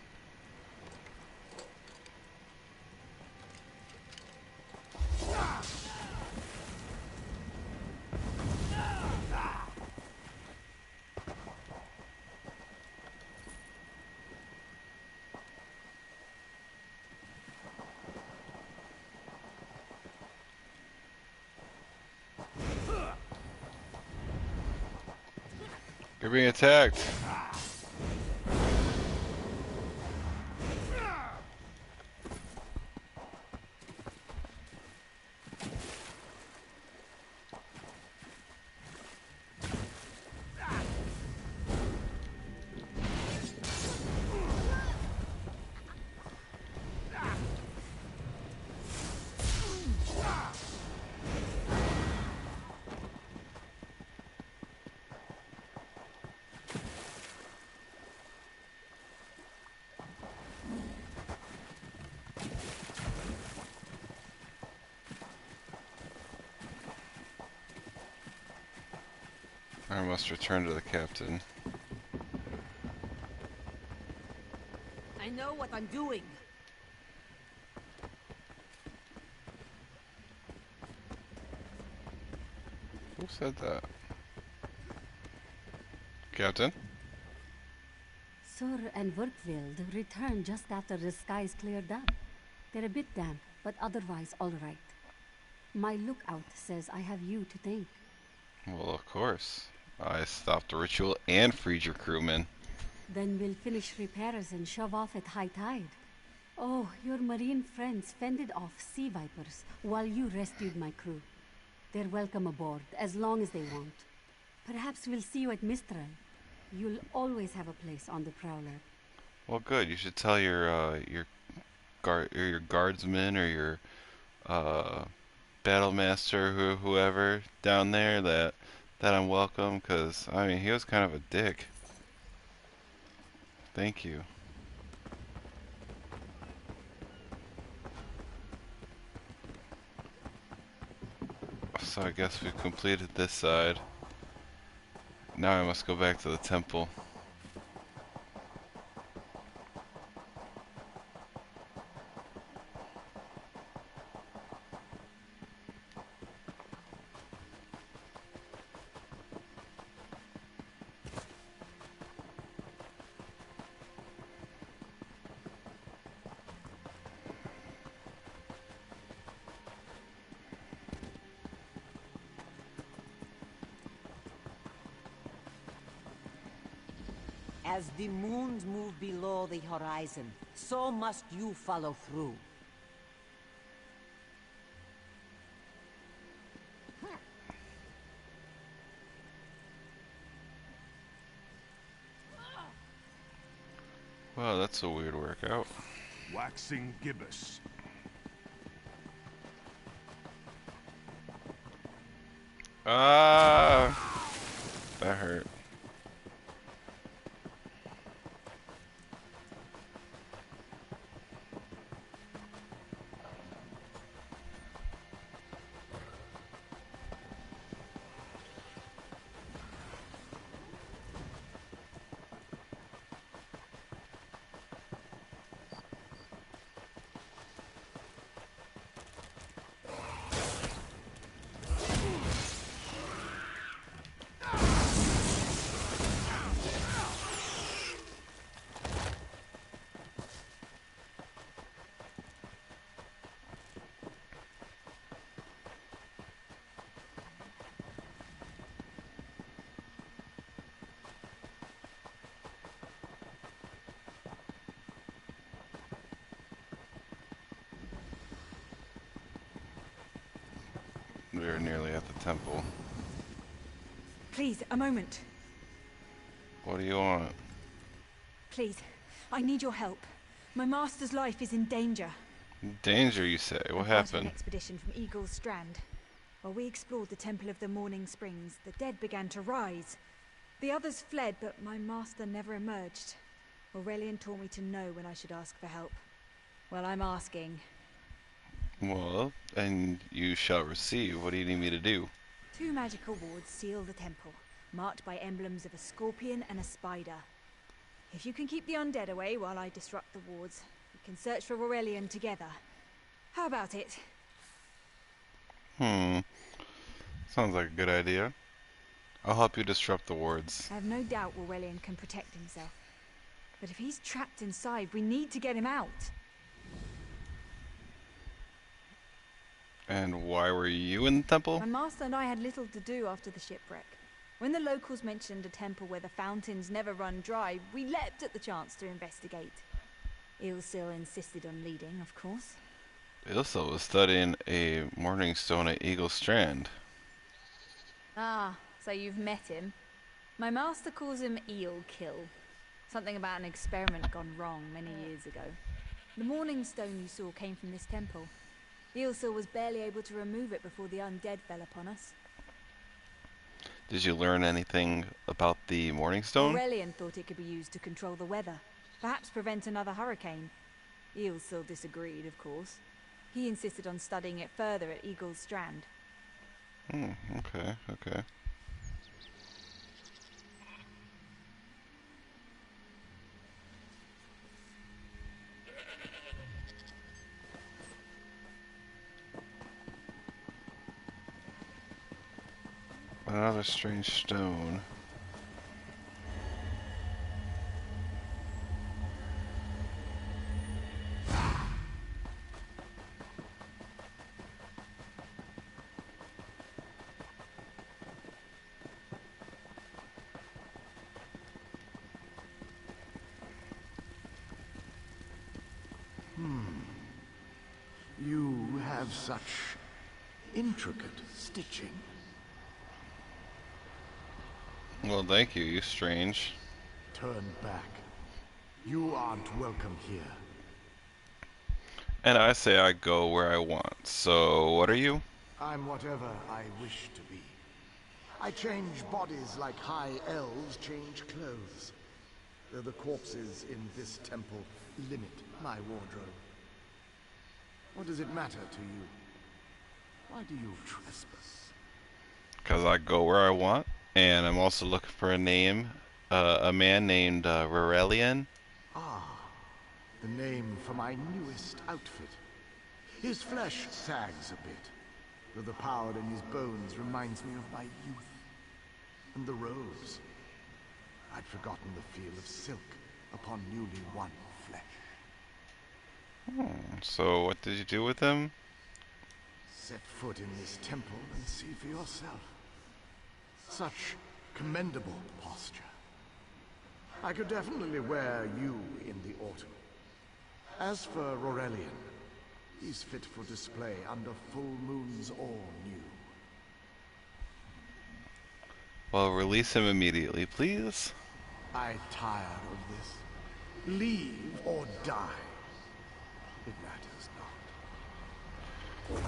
You're being attacked. I must return to the captain. I know what I'm doing. Who said that? Captain? Sur and Werkwild returned just after the skies cleared up. They're a bit damp, but otherwise all right. My lookout says I have you to thank. Well, of course. I stopped the ritual and freed your crewmen. Then we'll finish repairs and shove off at high tide. Oh, your marine friends fended off sea vipers while you rescued my crew. They're welcome aboard, as long as they want. Perhaps we'll see you at Mistral. You'll always have a place on the Prowler. Well, good. You should tell your guardsmen or your battle master, whoever down there that I'm welcome. Because I mean, he was kind of a dick. Thank you. So I guess we've completed this side. Now I must go back to the temple. As the moons move below the horizon, so must you follow through. Wow, that's a weird workout. Waxing gibbous. Ah, that hurt. nearly at the temple. Please, a moment. What do you want? Please, I need your help. My master's life is in danger. Danger, you say? What happened? An expedition from Eagle Strand. While we explored the Temple of the Morning Springs, the dead began to rise. The others fled, but my master never emerged. Aurelian taught me to know when I should ask for help. Well, I'm asking. Well, and you shall receive. What do you need me to do? 2 magical wards seal the temple, marked by emblems of a scorpion and a spider. If you can keep the undead away while I disrupt the wards, we can search for Aurelian together. How about it? Sounds like a good idea. I'll help you disrupt the wards. I have no doubt Aurelian can protect himself. But if he's trapped inside, we need to get him out. And why were you in the temple? My master and I had little to do after the shipwreck. When the locals mentioned a temple where the fountains never run dry, we leapt at the chance to investigate. Ilsil insisted on leading, of course. Ilsa was studying a morning stone at Eagle Strand. Ah, so you've met him. My master calls him Eel Kill. Something about an experiment gone wrong many years ago. The morning stone you saw came from this temple. Ilsil was barely able to remove it before the undead fell upon us. Did you learn anything about the morning stone? Aurelian thought it could be used to control the weather. Perhaps prevent another hurricane. Ilsil disagreed, of course. He insisted on studying it further at Eagle Strand. Okay. Another strange stone. You have such intricate stitching. Well, thank you, you strange. Turn back. You aren't welcome here. And I say I go where I want. So, what are you? I'm whatever I wish to be. I change bodies like high elves change clothes. Though the corpses in this temple limit my wardrobe. What does it matter to you? Why do you trespass? Because I go where I want. And I'm also looking for a name. A man named Aurelian. Ah, the name for my newest outfit. His flesh sags a bit, though the power in his bones reminds me of my youth. And the robes. I'd forgotten the feel of silk upon newly won flesh. So what did you do with him? Set foot in this temple and see for yourself. Such commendable posture. I could definitely wear you in the autumn. As for Aurelian, he's fit for display under full moons all new. Well, release him immediately, please. I tire of this. Leave or die. It matters not.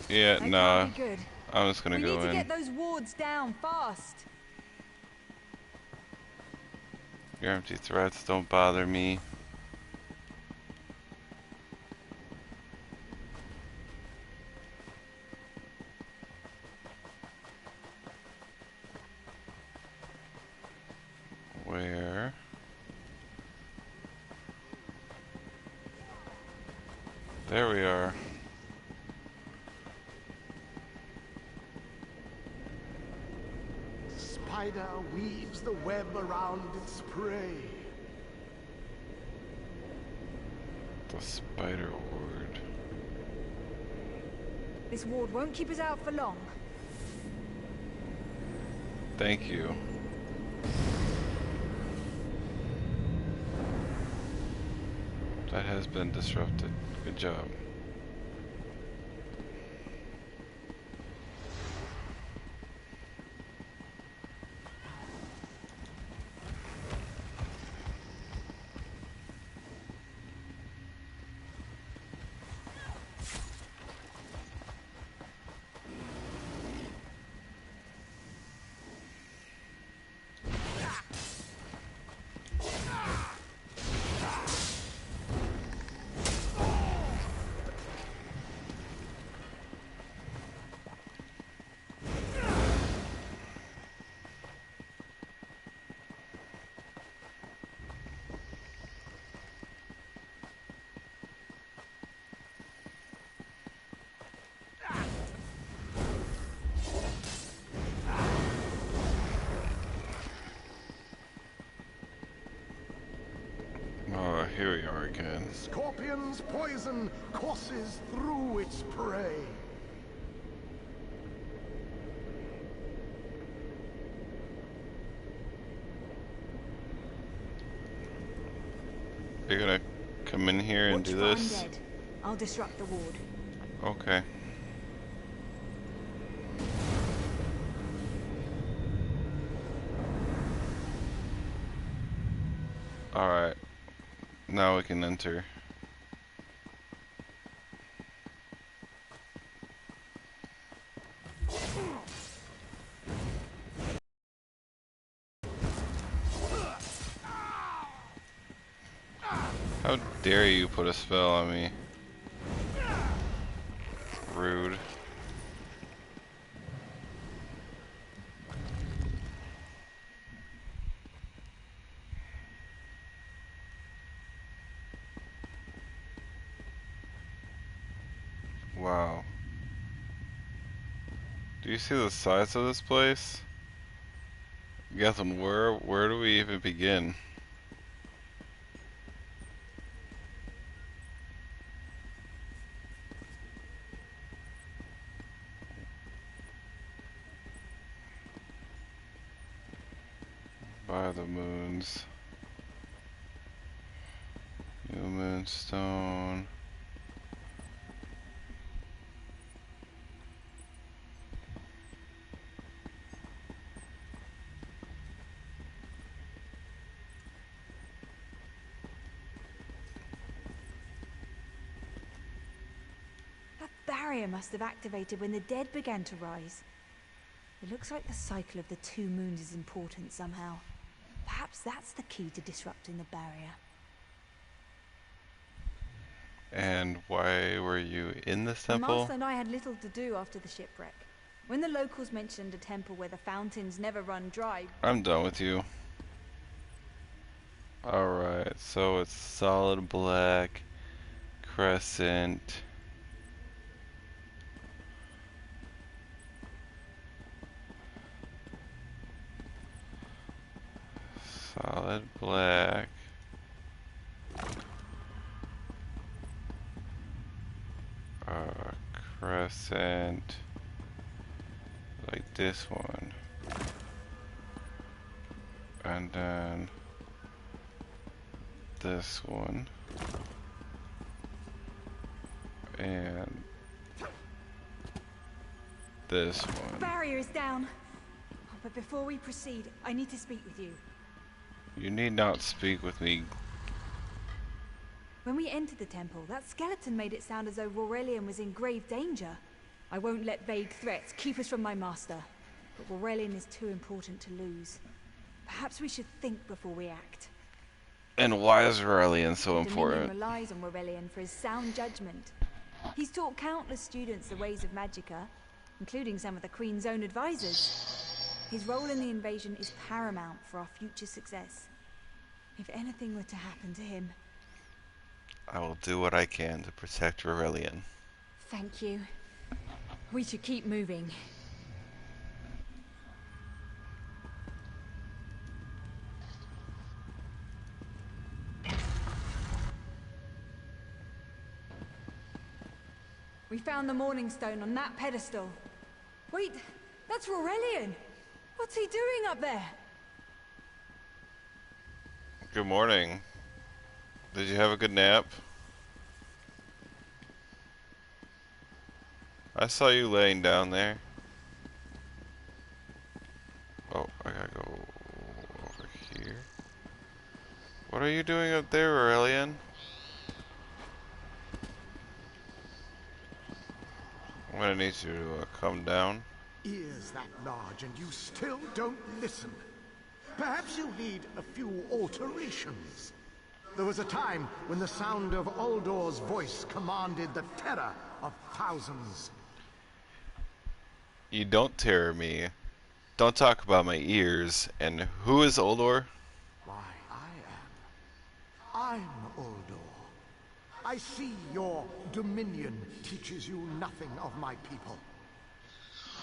Yeah, That nah. can't be good. I'm just gonna go We need to in. get those wards down fast. Your empty threats don't bother me. Where? There we are. Spider weaves the web around its prey. The spider ward. This ward won't keep us out for long. Thank you. That has been disrupted. Good job. here we are again. Scorpion's poison courses through its prey. You're gonna come in here and do this? Undead. I'll disrupt the ward. Okay. Alright. Now we can enter. How dare you put a spell on me? Rude. Wow. Do you see the size of this place? Gethin, where do we even begin? By the moons. New moonstone. That barrier must have activated when the dead began to rise. It looks like the cycle of the 2 moons is important somehow. Perhaps that's the key to disrupting the barrier. And why were you in this The temple? Master and I had little to do after the shipwreck. When the locals mentioned a temple where the fountains never run dry... I'm done with you. Alright, so it's solid black, crescent. Solid black. Crescent. Like this one. And then this one. And this one. Barrier is down. But before we proceed, I need to speak with you. You need not speak with me. When we entered the temple, that skeleton made it sound as though Aurelian was in grave danger. I won't let vague threats keep us from my master. But Aurelian is too important to lose. Perhaps we should think before we act. And why is Aurelian so The Dominion important? relies on Aurelian for his sound judgment. He's taught countless students the ways of magicka, including some of the Queen's own advisors. His role in the invasion is paramount for our future success. If anything were to happen to him... I will do what I can to protect Aurelian. Thank you. We should keep moving. We found the Morning Stone on that pedestal. Wait, that's Aurelian! What's he doing up there? Good morning. Did you have a good nap? I saw you laying down there. Oh, I gotta go over here. What are you doing up there, Aurelian? I'm gonna need you to come down. Ears that large and you still don't listen. Perhaps you need a few alterations. There was a time when the sound of Uldor's voice commanded the terror of thousands. You don't terror me. Don't talk about my ears. And who is Uldor? Why, I'm Uldor. I see your dominion teaches you nothing of my people.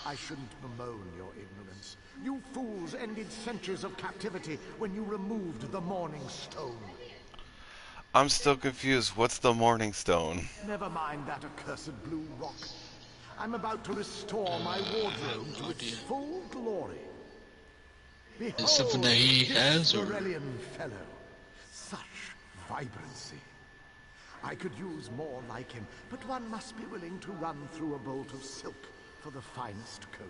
I shouldn't bemoan your ignorance. You fools ended centuries of captivity when you removed the Morning Stone. I'm still confused. What's the Morning Stone? Never mind that accursed blue rock. I'm about to restore my wardrobe to its full glory. Behold, Is something that he has, or Morellian fellow. Such vibrancy. I could use more like him, but one must be willing to run through a bolt of silk for the finest coat.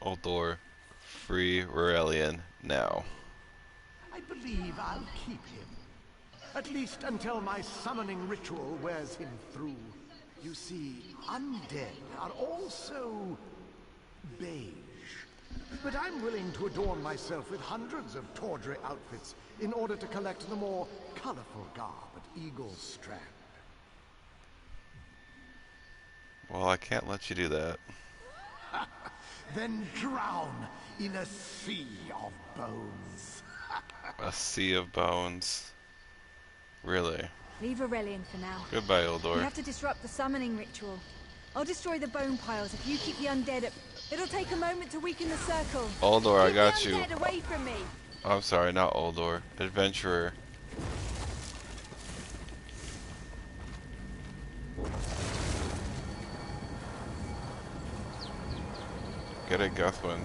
Uldor, free Rurelian now. I believe I'll keep him. At least until my summoning ritual wears him through. You see, undead are also beige. But I'm willing to adorn myself with hundreds of tawdry outfits in order to collect the more colorful garb at Eagle Strand. Well, I can't let you do that. Then drown in a sea of bones. A sea of bones. Really? Leave Aurelian for now. Goodbye, Uldor. We have to disrupt the summoning ritual. I'll destroy the bone piles if you keep the undead at... It'll take a moment to weaken the circle. Uldor, I got Keep you. the undead away from me. Oh, I'm sorry, not Uldor. Adventurer. Get it, Guthwin.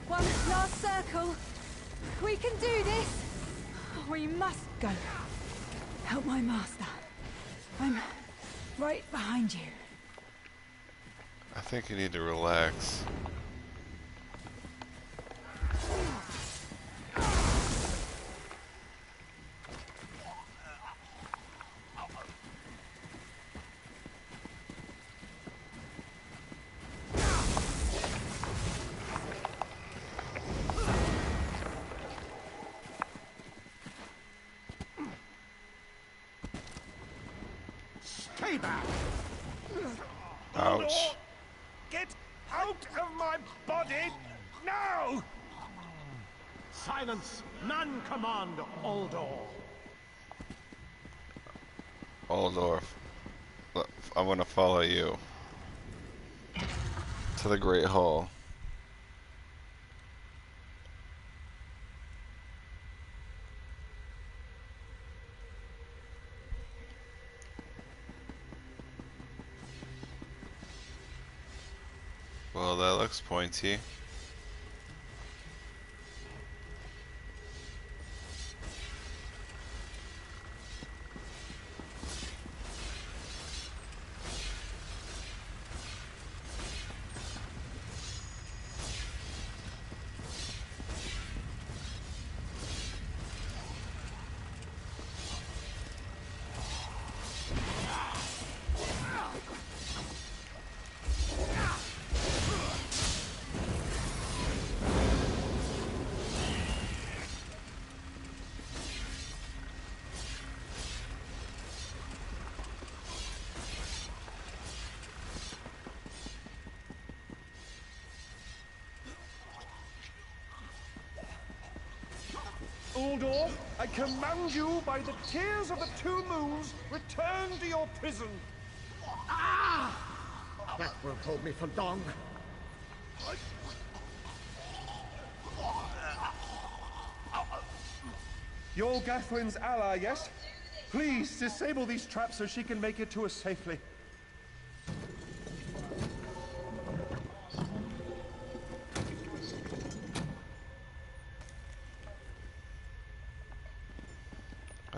One last circle. We can do this. We must go. Help my master. I'm right behind you. I think you need to relax. Stay back! Ouch. Get out of my body now! Silence! None command, Aldor. Uldor, I want to follow you to the Great Hall. Well, that looks pointy. Aldor, I command you by the tears of the two moons, return to your prison. Ah! That won't hold me for long. You're Gathwin's ally, yes? Please, disable these traps so she can make it to us safely.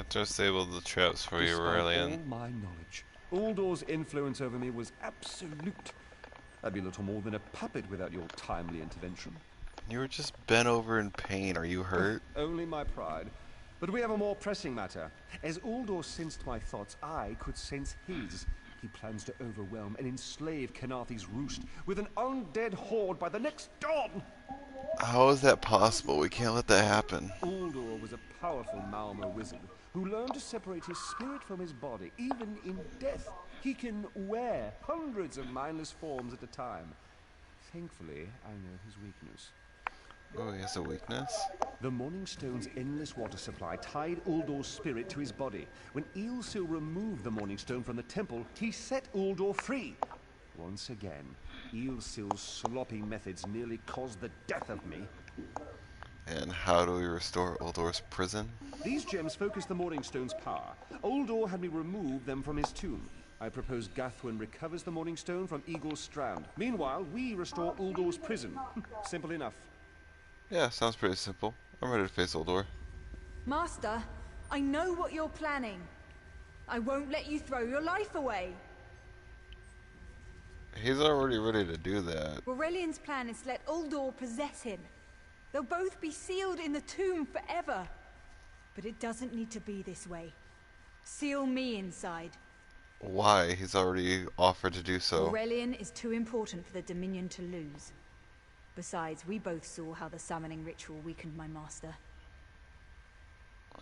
disabled the traps for you, Despite Aurelian. all my knowledge, Uldor's influence over me was absolute. I'd be little more than a puppet without your timely intervention. You were just bent over in pain. Are you hurt? Only my pride. But we have a more pressing matter. As Uldor sensed my thoughts, I could sense his. He plans to overwhelm and enslave Kenathi's roost with an undead horde by the next dawn. How is that possible? We can't let that happen. Uldor was a powerful Malmo wizard who learned to separate his spirit from his body, even in death. He can wear hundreds of mindless forms at a time. Thankfully, I know his weakness. Oh, he has a weakness? The Morning Stone's endless water supply tied Uldor's spirit to his body. When ESO removed the Morning Stone from the temple, he set Uldor free. Once again, ESO's sloppy methods nearly caused the death of me. And how do we restore Uldor's prison? These gems focus the Morning Stone's power. Uldor had me remove them from his tomb. I propose Gathwin recovers the Morning Stone from Eagle Strand. Meanwhile, we restore Uldor's prison. Simple enough. Yeah, sounds pretty simple. I'm ready to face Uldor. Master, I know what you're planning. I won't let you throw your life away. He's already ready to do that. Aurelian's plan is to let Uldor possess him. They'll both be sealed in the tomb forever. But it doesn't need to be this way. Seal me inside. Why? He's already offered to do so. Aurelian is too important for the Dominion to lose. Besides, we both saw how the summoning ritual weakened my master.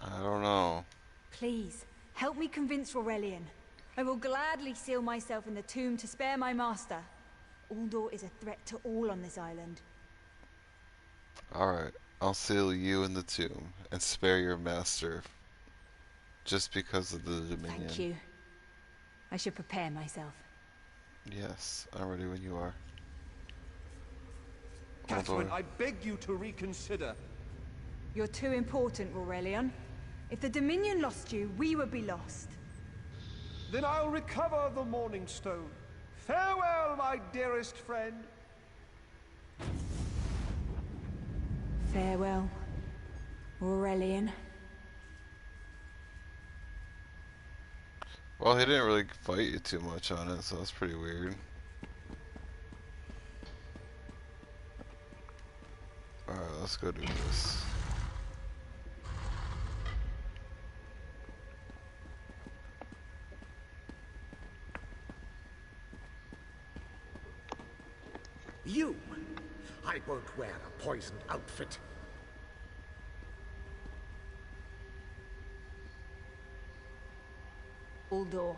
I don't know. Please, help me convince Aurelian. I will gladly seal myself in the tomb to spare my master. Uldor is a threat to all on this island. Alright, I'll seal you in the tomb and spare your master just because of the Dominion. Thank you. I should prepare myself. Yes, I'm ready when you are. Gathwin, I beg you to reconsider. You're too important, Aurelian. If the Dominion lost you, we would be lost. Then I'll recover the Morning Stone. Farewell, my dearest friend. Farewell, Aurelian. Well, he didn't really fight you too much on it, so that's pretty weird. Alright, let's go do this. You! I won't wear a poisoned outfit. Uldor,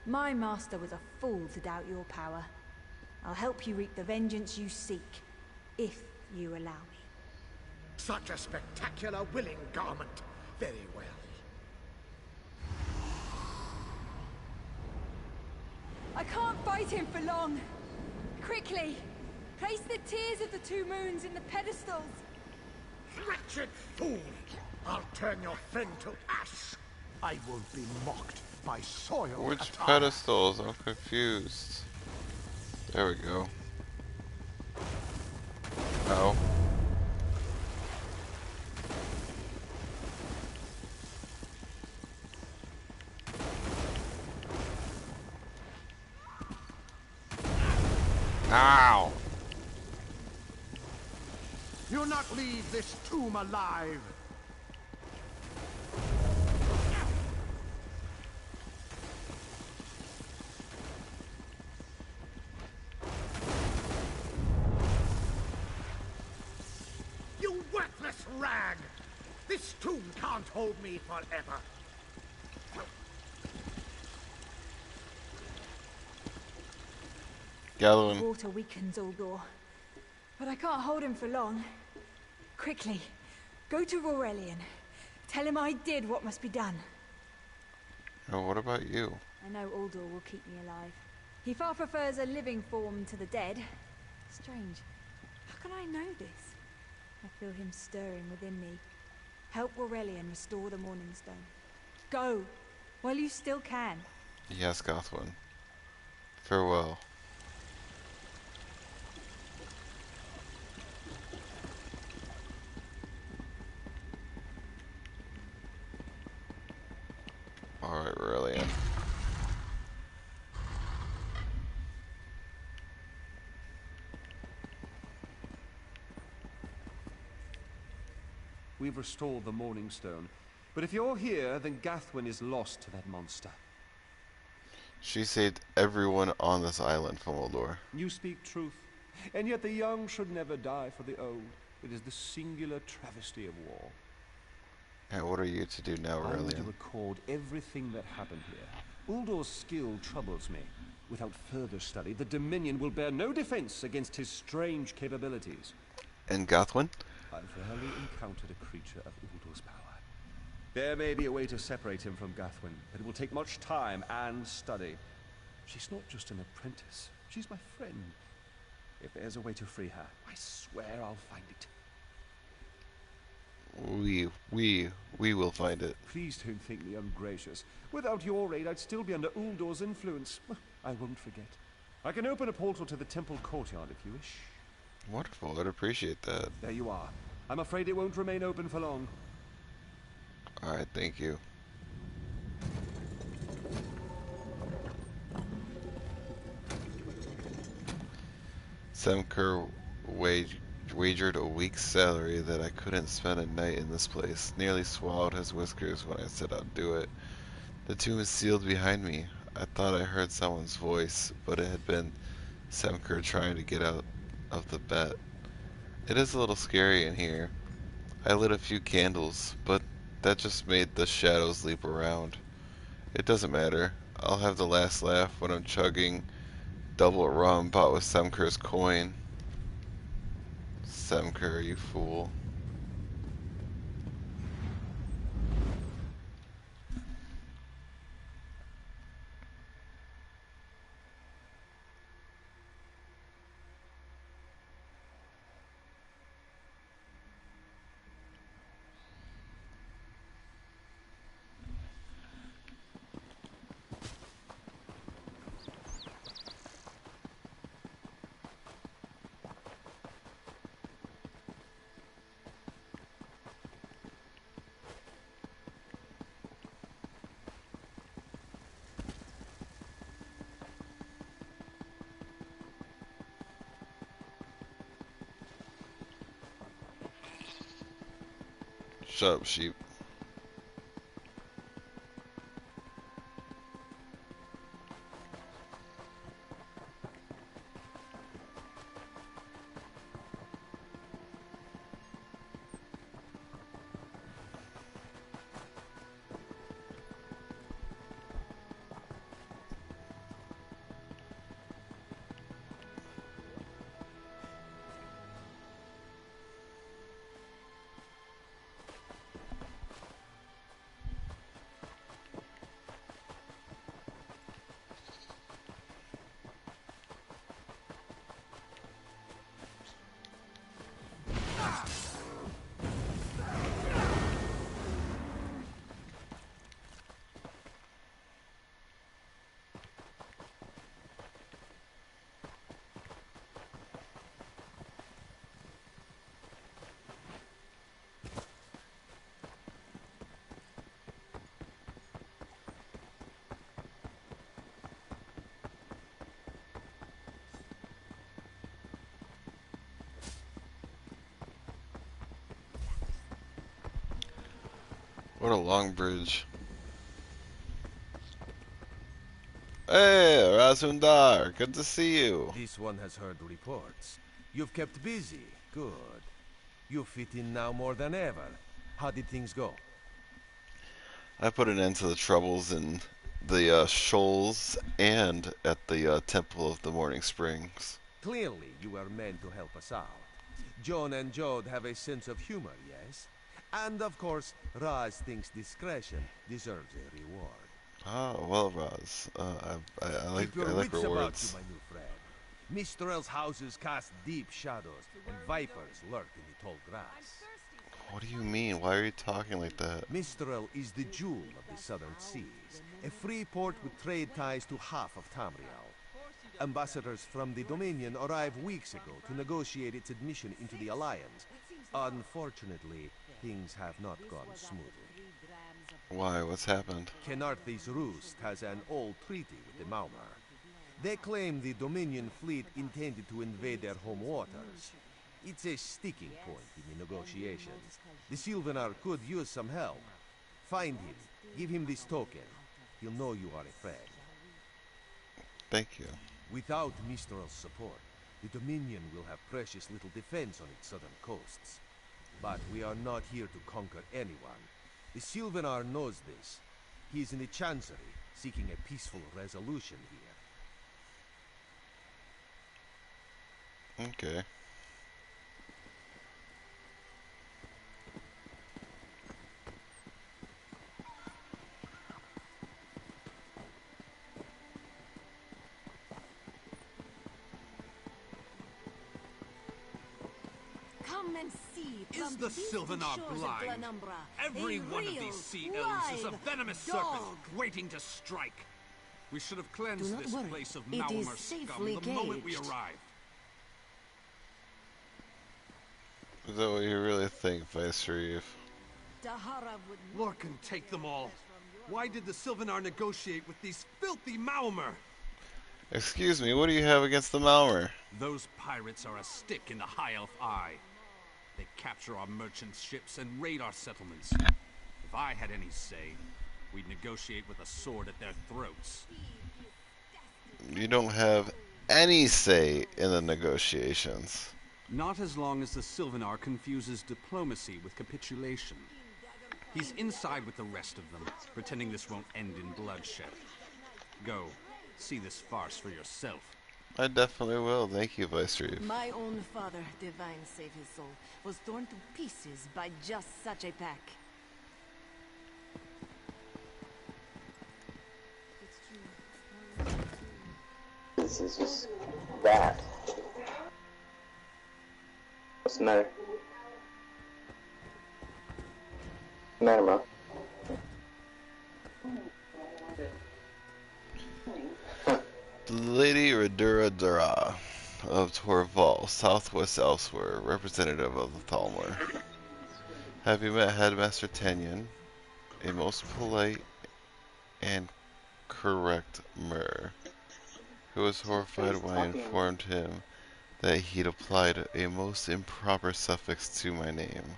my master was a fool to doubt your power. I'll help you reap the vengeance you seek, if you allow me. Such a spectacular willing garment. Very well. I can't fight him for long. Quickly, place the tears of the two moons in the pedestals. Wretched fool! I'll turn your friend to ash. I won't be mocked by soil. Which pedestals? I'm confused. There we go. Ow. Ow! You'll not leave this tomb alive. You worthless rag! This tomb can't hold me forever. Gathering. Water weakens Uldor, but I can't hold him for long. Quickly, go to Aurelian. Tell him I did what must be done. Oh, what about you? I know Uldor will keep me alive. He far prefers a living form to the dead. Strange. How can I know this? I feel him stirring within me. Help Aurelian restore the Morning Stone. Go, while you still can. Yes, Gathwin. Farewell. We've restored the Morning Stone. But if you're here, then Gathwin is lost to that monster. She saved everyone on this island from Uldor. You speak truth. And yet the young should never die for the old. It is the singular travesty of war. And what are you to do now, I want to Aurelian? record everything that happened here. Uldor's skill troubles me. Without further study, the Dominion will bear no defense against his strange capabilities. And Gathwin? I've rarely encountered a creature of Uldor's power. There may be a way to separate him from Gathwin, but it will take much time and study. She's not just an apprentice, she's my friend. If there's a way to free her, I swear I'll find it. We will find it. Please don't think me ungracious. Without your aid, I'd still be under Uldor's influence. I won't forget. I can open a portal to the temple courtyard if you wish. Wonderful, I'd appreciate that. There you are. I'm afraid it won't remain open for long. Alright, thank you. Semker wagered a week's salary that I couldn't spend a night in this place. Nearly swallowed his whiskers when I said I'd do it. The tomb is sealed behind me. I thought I heard someone's voice, but it had been Semker trying to get out of the bet. It is a little scary in here. I lit a few candles, but that just made the shadows leap around. It doesn't matter. I'll have the last laugh when I'm chugging double rum bought with Semker's coin. Semker, you fool. Shut up, sheep. What a long bridge. Hey, Razundar, good to see you. This one has heard reports. You've kept busy. Good. You fit in now more than ever. How did things go? I put an end to the troubles in the shoals and at the Temple of the Morning Springs. Clearly, you were meant to help us out. Joan and Jode have a sense of humor, yes? And of course, Raz thinks discretion deserves a reward. Oh, well, Raz. I like Keep your rewards. wits about you, my new friend. Mistral's houses cast deep shadows, and vipers lurk in the tall grass. What do you mean? Why are you talking like that? Mistral is the jewel of the southern seas, a free port with trade ties to half of Tamriel. Ambassadors from the Dominion arrived weeks ago to negotiate its admission into the Alliance. Unfortunately, things have not gone smoothly. Why? What's happened? Kenarthi's Roost has an old treaty with the Maumar. They claim the Dominion fleet intended to invade their home waters. It's a sticking point in the negotiations. The Sylvanar could use some help. Find him. Give him this token. He'll know you are a friend. Thank you. Without Mistral's support, the Dominion will have precious little defense on its southern coasts. But we are not here to conquer anyone. The Sylvanar knows this. He is in the Chancery, seeking a peaceful resolution here. Okay. Come and see. Is the Sylvanar blind? Every one of these sea elves is a venomous serpent waiting to strike. We should have cleansed this place of Malmer scum the moment we arrived. Is that what you really think, Vice-Reeve? Lord can take them all. Why did the Sylvanar negotiate with these filthy Malmer? Excuse me, what do you have against the Malmer? Those pirates are a stick in the High Elf eye. They capture our merchant ships and raid our settlements. If I had any say, we'd negotiate with a sword at their throats. You don't have any say in the negotiations. Not as long as the Sylvanar confuses diplomacy with capitulation. He's inside with the rest of them, pretending this won't end in bloodshed. Go, see this farce for yourself. I definitely will. Thank you, Vice-Reeve. My own father, divine save his soul, was torn to pieces by just such a pack. This is just that. What's the matter? What's the matter, Mo? Lady Radura Dara of Torval, Southwest Elsewhere, representative of the Thalmor. Have you met Headmaster Tenyon? A most polite and correct Mer, who was horrified when I informed him that he'd applied a most improper suffix to my name,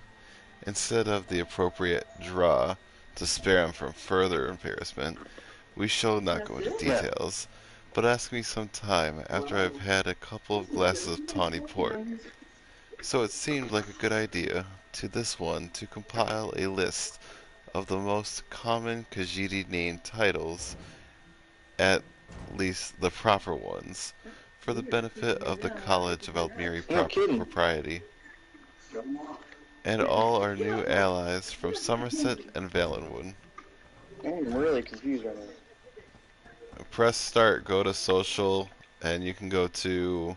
instead of the appropriate draw to spare him from further embarrassment. We shall not go into details, but ask me some time after I've had a couple of glasses of tawny port. So it seemed like a good idea to this one to compile a list of the most common Khajiit named titles, at least the proper ones, for the benefit of the College of Aldmiri Propriety, and all our new allies from Somerset and Valenwood. I'm really confused right now. Press start, go to social, and you can go to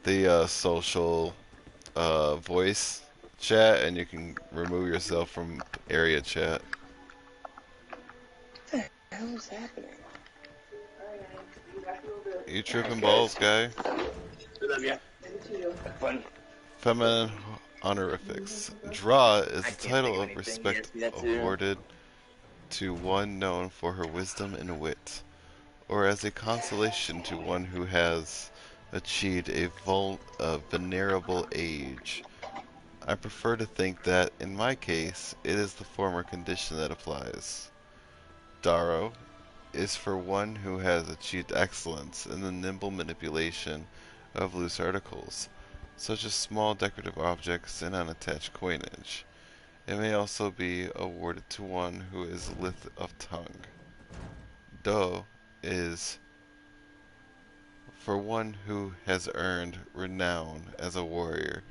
the social voice chat, and you can remove yourself from area chat. What the hell is happening? You tripping balls, guy? Fun. Feminine honorifics. Draw is the title of respect awarded to one known for her wisdom and wit, or as a consolation to one who has achieved a venerable age. I prefer to think that, in my case, it is the former condition that applies. Darrow is for one who has achieved excellence in the nimble manipulation of loose articles, such as small decorative objects and unattached coinage. It may also be awarded to one who is lithe of tongue. Do is for one who has earned renown as a warrior,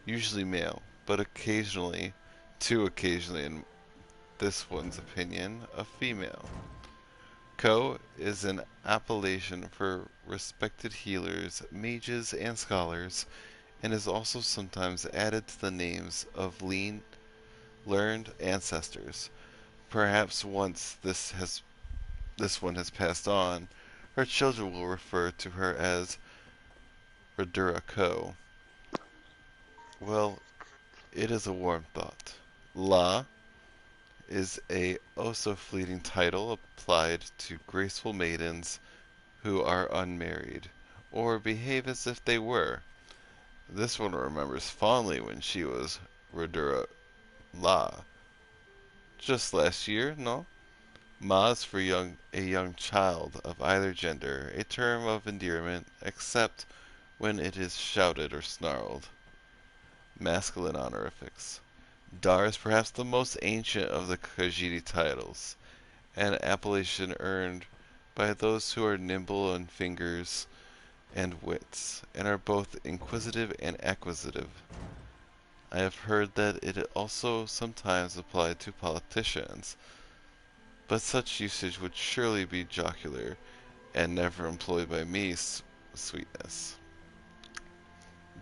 usually male, but occasionally, in this one's opinion, a female. Ko is an appellation for respected healers, mages, and scholars, and is also sometimes added to the names of learned ancestors. Perhaps once this one has passed on, her children will refer to her as Radura Ko. Well, it is a warm thought. La is a also fleeting title applied to graceful maidens who are unmarried, or behave as if they were. This one remembers fondly when she was Rodura La. Just last year, no? Ma is for a young child of either gender, a term of endearment, except when it is shouted or snarled. Masculine honorifics. Dar is perhaps the most ancient of the Khajiit titles, an appellation earned by those who are nimble in fingers and wits, and are both inquisitive and acquisitive. I have heard that it also sometimes applied to politicians, but such usage would surely be jocular, and never employed by me, sweetness.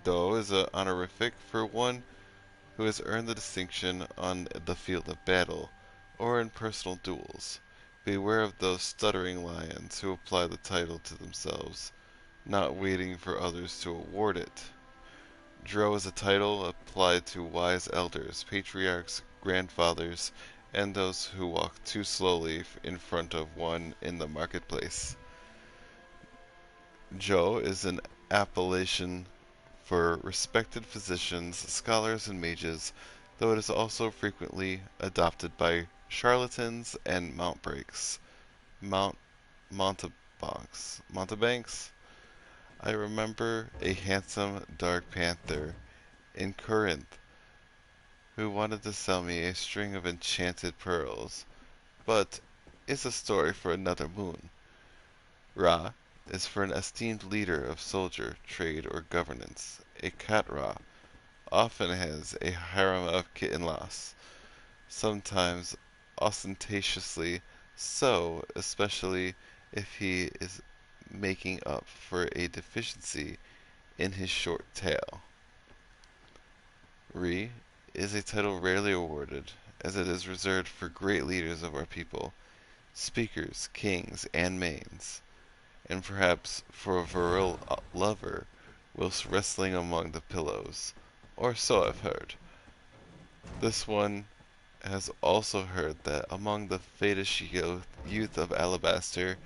Do is an honorific for one who has earned the distinction on the field of battle, or in personal duels. Beware of those stuttering lions who apply the title to themselves, not waiting for others to award it. Dro is a title applied to wise elders, patriarchs, grandfathers, and those who walk too slowly in front of one in the marketplace. Jo is an appellation for respected physicians, scholars, and mages, though it is also frequently adopted by charlatans and mountebanks. I remember a handsome dark panther in Corinth who wanted to sell me a string of enchanted pearls, but it's a story for another moon. Ra is for an esteemed leader of soldier, trade, or governance. A cat Ra often has a harem of kittenlas, sometimes ostentatiously so, especially if he is making up for a deficiency in his short tail. Re is a title rarely awarded, as it is reserved for great leaders of our people, speakers, kings, and mains, and perhaps for a virile lover whilst wrestling among the pillows, or so I've heard. This one has also heard that among the faddish youth of Alabaster,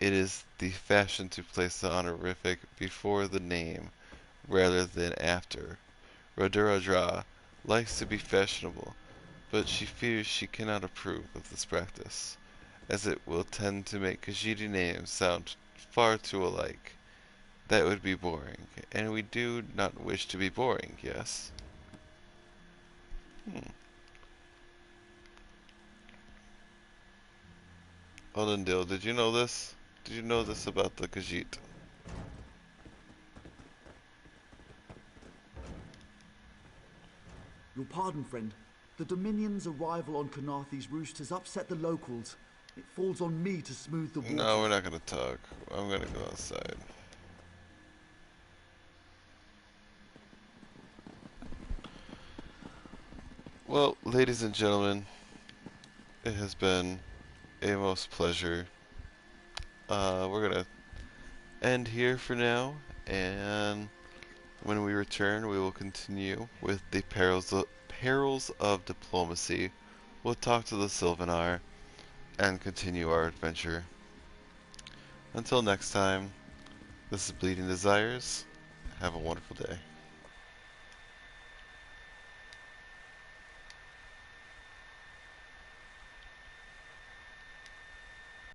it is the fashion to place the honorific before the name rather than after. Rodura Dra likes to be fashionable, but she fears she cannot approve of this practice, as it will tend to make Khajiit names sound far too alike. That would be boring, and we do not wish to be boring, yes? Odendil, did you know this? Did you know this about the Khajiit? Your pardon, friend. The Dominion's arrival on Kanaathi's roost has upset the locals. It falls on me to smooth the water. No, we're not gonna talk. I'm gonna go outside. Well, ladies and gentlemen, it has been a most pleasure. We're gonna end here for now, and when we return, we will continue with the perils of diplomacy. We'll talk to the Sylvanar and continue our adventure. Until next time, this is Bleeding Desires. Have a wonderful day.